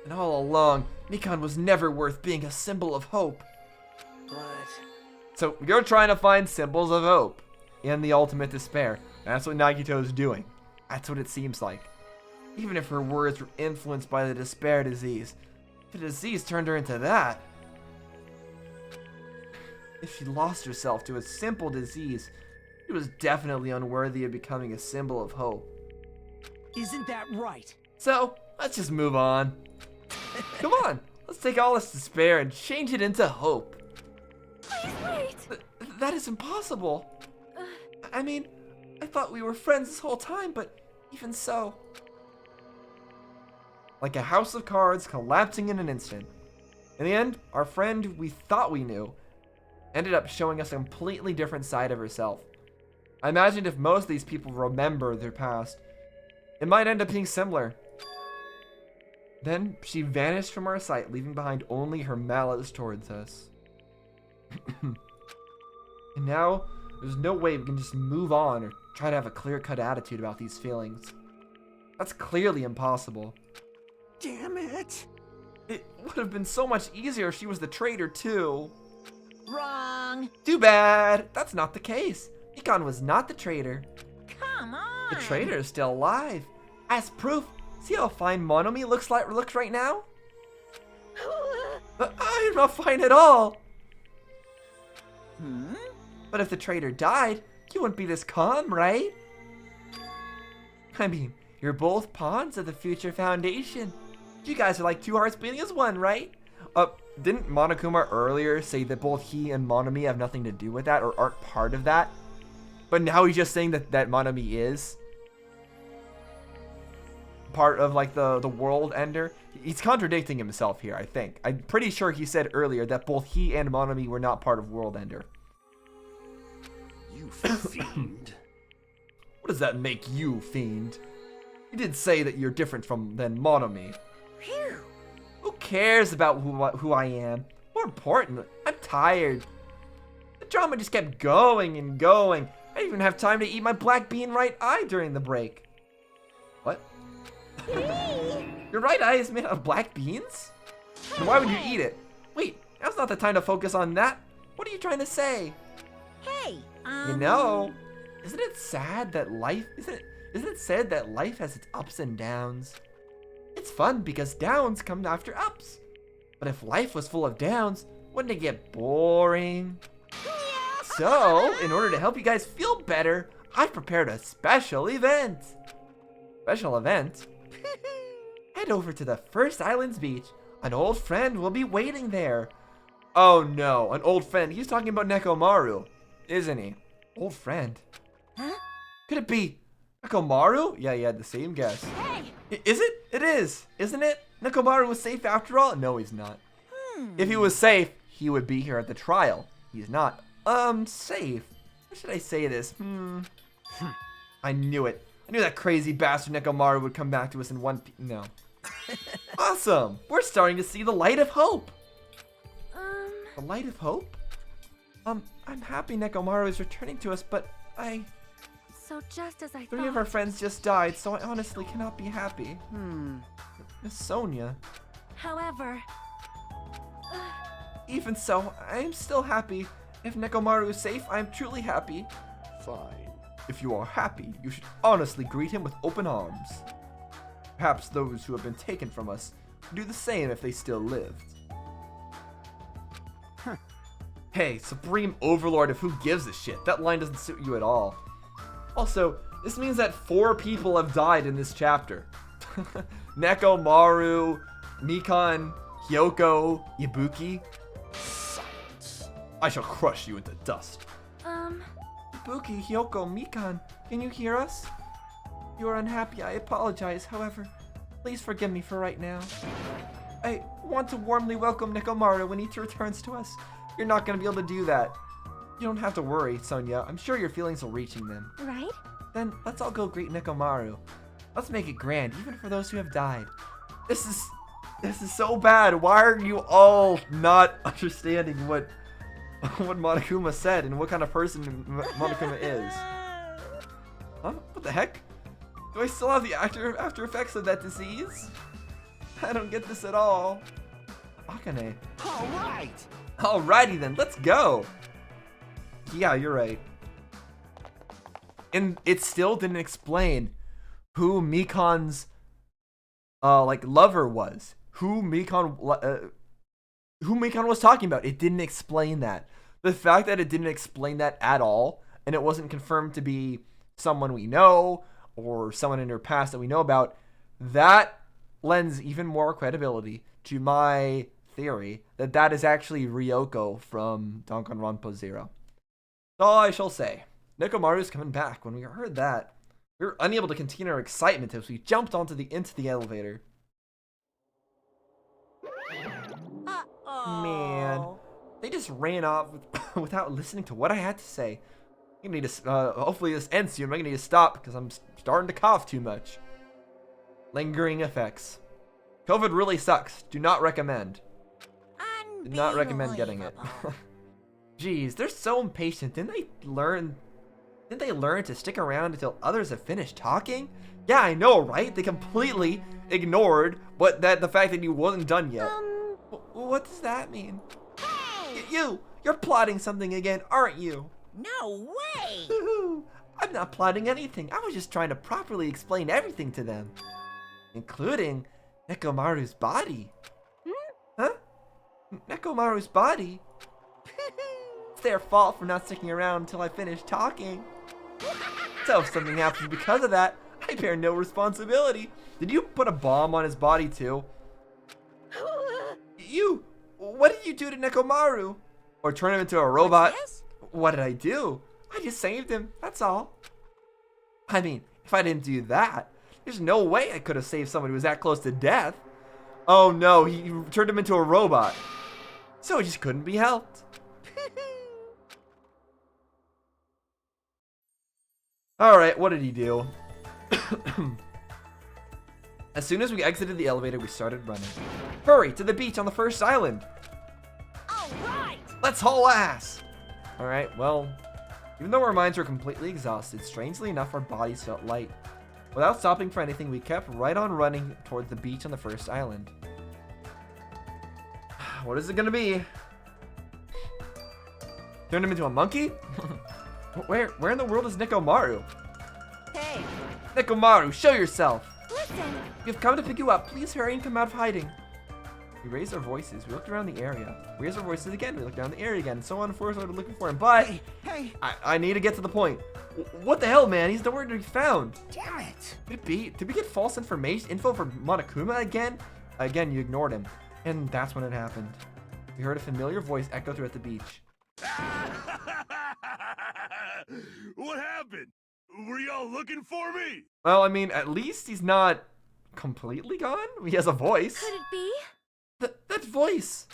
and all along, Mikan was never worth being a symbol of hope. But So you're trying to find symbols of hope in the ultimate despair. That's what Nagito's doing. That's what it seems like. Even if her words were influenced by the despair disease, the disease turned her into that. If she lost herself to a simple disease, she was definitely unworthy of becoming a symbol of hope. Isn't that right? So, let's just move on. Come on, let's take all this despair and change it into hope. Please wait. That is impossible. I mean, I thought we were friends this whole time, but even so. Like a house of cards collapsing in an instant. In the end, our friend we thought we knew ended up showing us a completely different side of herself. I imagined if most of these people remember their past, it might end up being similar. Then she vanished from our sight, leaving behind only her malice towards us. And now, there's no way we can just move on or try to have a clear-cut attitude about these feelings. That's clearly impossible. Damn it! It would have been so much easier if she was the traitor, too. Wrong. Too bad. That's not the case. Mikan was not the traitor. Come on. The traitor is still alive. As proof, see how fine Monomi looks right now? I'm not fine at all. But if the traitor died, you wouldn't be this calm, right? I mean, you're both pawns of the future foundation. You guys are like two hearts beating as one, right? Didn't Monokuma earlier say that both he and Monomi have nothing to do with that or aren't part of that? But now he's just saying that Monomi is part of like the world ender. He's contradicting himself here, I think. I'm pretty sure he said earlier that both he and Monomi were not part of world ender. You fiend. What does that make you, fiend? You did say that you're different than Monomi. Phew. Who cares about who I am? More important, I'm tired. The drama just kept going and going. I didn't even have time to eat my black bean right eye during the break. What? Your right eye is made out of black beans? Then why would you eat it? Wait, now's not the time to focus on that. What are you trying to say? Hey, You know, isn't it sad that life isn't it said that life has its ups and downs? It's fun because downs come after ups. But if life was full of downs, wouldn't it get boring? So, in order to help you guys feel better, I've prepared a special event. Special event? Head over to the First Islands Beach. An old friend will be waiting there. Oh no, an old friend. He's talking about Nekomaru, isn't he? Old friend. Huh? Could it be Nekomaru? Yeah, you had the same guess. Hey. Is it? It is, isn't it? Nekomaru was safe after all? No, he's not. If he was safe, he would be here at the trial. He's not. Safe. How should I say this? I knew it. I knew that crazy bastard Nekomaru would come back to us in one no. Awesome! We're starting to see the light of hope. The light of hope? I'm happy Nekomaru is returning to us, but So just as I thought. 3 of our friends just died, so I honestly cannot be happy. Miss Sonia. However... Even so, I am still happy. If Nekomaru is safe, I am truly happy. Fine. If you are happy, you should honestly greet him with open arms. Perhaps those who have been taken from us would do the same if they still lived. Hey, Supreme Overlord of who gives a shit. That line doesn't suit you at all. Also, this means that 4 people have died in this chapter. Nekomaru, Mikan, Hyoko, Ibuki. Silence. I shall crush you into dust. Ibuki, Hyoko, Mikan, can you hear us? If you are unhappy, I apologize. However, please forgive me for right now. I want to warmly welcome Nekomaru when he returns to us. You're not going to be able to do that. You don't have to worry, Sonia. I'm sure your feelings will reaching them. Right? Then let's all go greet Nekomaru. Let's make it grand, even for those who have died. This is so bad. Why are you all not understanding what Monokuma said and what kind of person Monokuma is? Huh? What the heck? Do I still have the after effects of that disease? I don't get this at all. Akane. All right. Alrighty then, let's go. Yeah, you're right. And it still didn't explain who Mikan's lover was. Who Mikan was talking about. It didn't explain that. The fact that it didn't explain that at all, and it wasn't confirmed to be someone we know or someone in her past that we know about, that lends even more credibility to my theory that is actually Ryoko from Danganronpa 0. So I shall say, Nekomaru's coming back. When we heard that, we were unable to contain our excitement as we jumped into the elevator. Man, they just ran off without listening to what I had to say. I'm gonna need to, hopefully this ends soon. I'm gonna need to stop because I'm starting to cough too much. Lingering effects. COVID really sucks. Do not recommend. Do not recommend getting it. Jeez, they're so impatient. Didn't they learn to stick around until others have finished talking? Yeah, I know, right? They completely ignored the fact that you wasn't done yet. What does that mean? Hey! You're plotting something again, aren't you? No way! I'm not plotting anything. I was just trying to properly explain everything to them, including Nekomaru's body. Huh? Nekomaru's body? It's their fault for not sticking around until I finish talking. So if something happens because of that, I bear no responsibility. Did you put a bomb on his body too? What did you do to Nekomaru? Or turn him into a robot? What did I do? I just saved him, that's all. I mean, if I didn't do that, there's no way I could have saved someone who was that close to death. Oh no, he turned him into a robot. So it just couldn't be helped. Alright, what did he do? As soon as we exited the elevator, we started running. Hurry, to the beach on the first island! Alright! Let's haul ass! Alright, well, even though our minds were completely exhausted, strangely enough our bodies felt light. Without stopping for anything, we kept right on running towards the beach on the first island. What is it gonna be? Turn him into a monkey? Where in the world is Nekomaru? Hey! Nekomaru, show yourself! Listen! We've come to pick you up. Please hurry and come out of hiding. We raised our voices. We looked around the area. We raised our voices again. We looked around the area again. So on and forth, we were looking for him. But Hey! I need to get to the point. What the hell, man? He's nowhere to be found. Damn it! Did we get false info from Monokuma again? Again, you ignored him. And that's when it happened. We heard a familiar voice echo throughout the beach. What happened? Were y'all looking for me? Well, I mean, at least he's not completely gone. He has a voice. Could it be? That voice!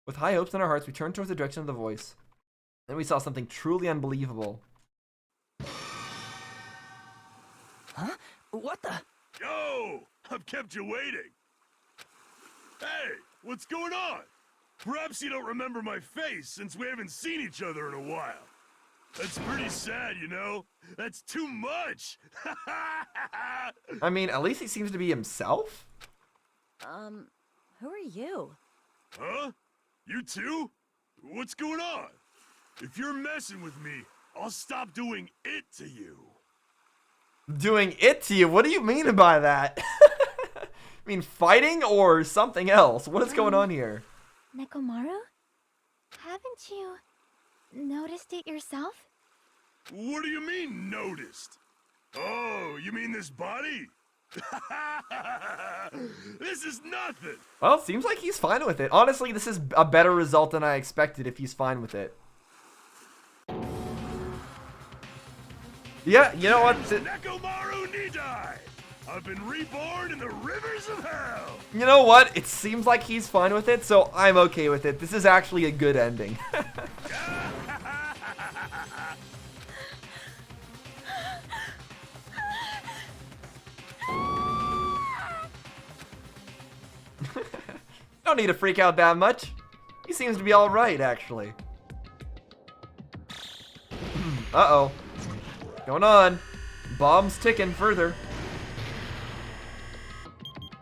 With high hopes in our hearts, we turned towards the direction of the voice. Then we saw something truly unbelievable. Huh? What the? Yo! I've kept you waiting. Hey, what's going on? Perhaps you don't remember my face since we haven't seen each other in a while. That's pretty sad, you know? That's too much! I mean, at least he seems to be himself. Who are you? Huh? You too? What's going on? If you're messing with me, I'll stop doing it to you. Doing it to you? What do you mean by that? I mean, fighting or something else? What is going on here? Nekomaru? Haven't you noticed it yourself? What do you mean, noticed? Oh, you mean this body? This is nothing! Well, it seems like he's fine with it. Honestly, this is a better result than I expected if he's fine with it. Yeah, you know what? Nekomaru Nidai! I've been reborn in the rivers of hell! You know what? It seems like he's fine with it, so I'm okay with it. This is actually a good ending. Don't need to freak out that much. He seems to be alright, actually. Uh-oh. Going on. Bomb's ticking further.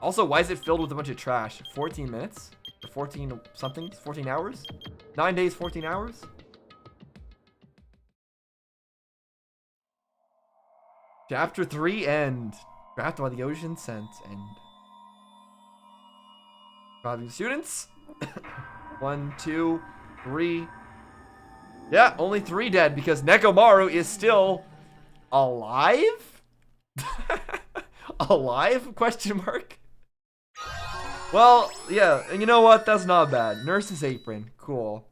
Also, why is it filled with a bunch of trash? 14 minutes? Or 14 something? 14 hours? 9 days, 14 hours? Chapter 3 end. Drafted by the Ocean Sense end. Surviving students. 1, 2, 3. Yeah, only 3 dead because Nekomaru is still alive? Alive? Question mark. Well, yeah, and you know what? That's not bad. Nurse's apron. Cool.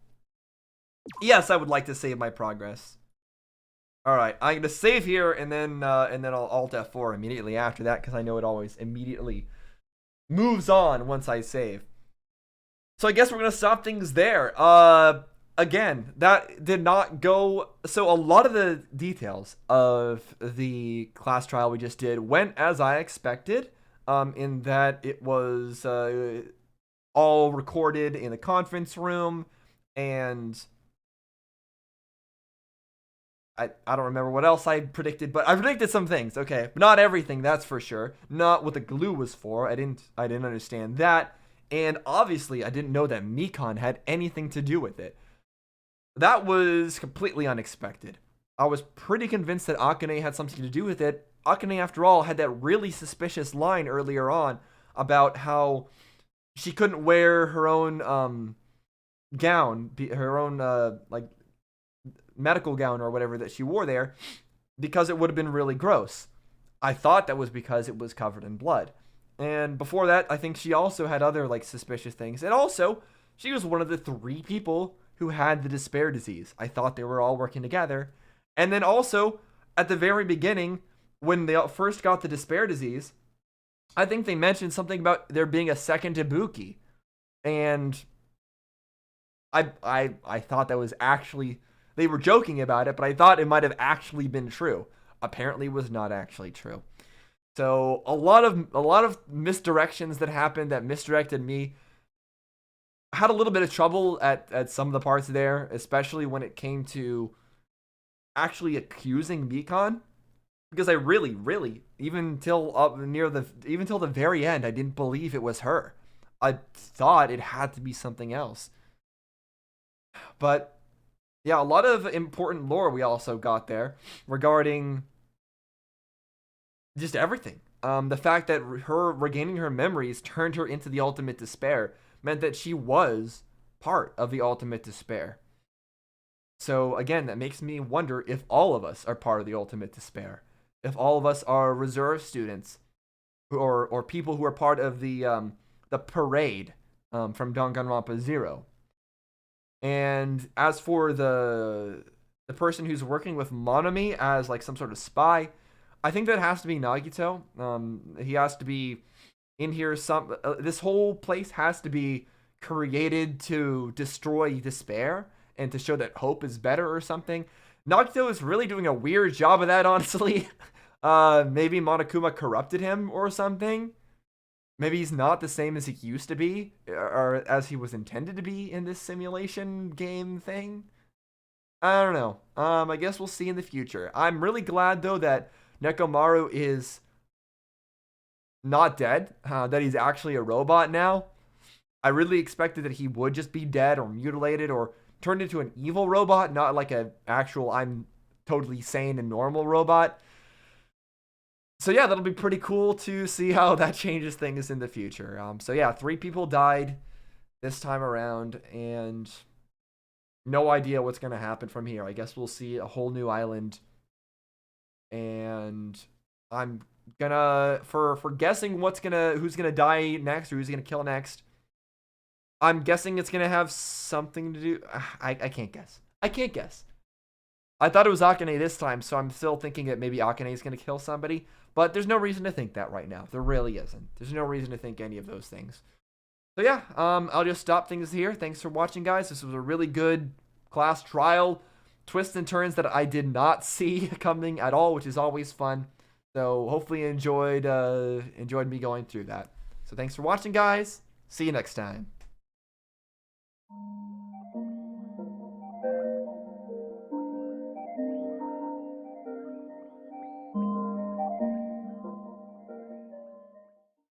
Yes, I would like to save my progress. Alright, I'm going to save here and then I'll Alt F4 immediately after that because I know it always immediately moves on once I save. So I guess we're going to stop things there. Again, that did not go... So a lot of the details of the class trial we just did went as I expected. In that it was all recorded in the conference room, and I don't remember what else I predicted, but I predicted some things. Okay, not everything, that's for sure. Not what the glue was for. I didn't understand that, and obviously I didn't know that Mikan had anything to do with it. That was completely unexpected. I was pretty convinced that Akane had something to do with it. Akane, after all, had that really suspicious line earlier on about how she couldn't wear her own gown, her own like medical gown or whatever that she wore there, because it would have been really gross. I thought that was because it was covered in blood. And before that, I think she also had other like suspicious things. And also, she was one of the 3 people who had the despair disease. I thought they were all working together. And then also, at the very beginning, when they first got the despair disease, I think they mentioned something about there being a second Ibuki. And I thought that was actually... They were joking about it, but I thought it might have actually been true. Apparently it was not actually true. So a lot of misdirections that happened that misdirected me. I had a little bit of trouble at some of the parts there, especially when it came to actually accusing Mikan. Because I really, even till the very end, I didn't believe it was her. I thought it had to be something else. But yeah, a lot of important lore we also got there regarding just everything. The fact that her regaining her memories turned her into the ultimate despair meant that she was part of the ultimate despair. So again, that makes me wonder if all of us are part of the ultimate despair. If all of us are reserve students, or people who are part of the parade from Danganronpa 0. And as for the person who's working with Monami as like some sort of spy, I think that has to be Nagito. He has to be in here. This whole place has to be created to destroy despair and to show that hope is better or something. Nagito is really doing a weird job of that, honestly. Maybe Monokuma corrupted him or something. Maybe he's not the same as he used to be, or as he was intended to be in this simulation game thing. I don't know. I guess we'll see in the future. I'm really glad though that Nekomaru is not dead, that he's actually a robot now. I really expected that he would just be dead or mutilated or turned into an evil robot, not like an actual I'm totally sane and normal robot. So yeah, that'll be pretty cool to see how that changes things in the future. So yeah, 3 people died this time around, and no idea what's going to happen from here. I guess we'll see a whole new island, and I'm gonna, for guessing who's gonna die next or who's gonna kill next, I'm guessing it's gonna have something to do. I can't guess. I can't guess. I thought it was Akane this time, so I'm still thinking that maybe Akane is gonna kill somebody, but there's no reason to think that right now. There really isn't. There's no reason to think any of those things. So yeah, I'll just stop things here. Thanks for watching, guys. This was a really good class trial. Twists and turns that I did not see coming at all, which is always fun. So hopefully you enjoyed me going through that. So thanks for watching, guys. See you next time.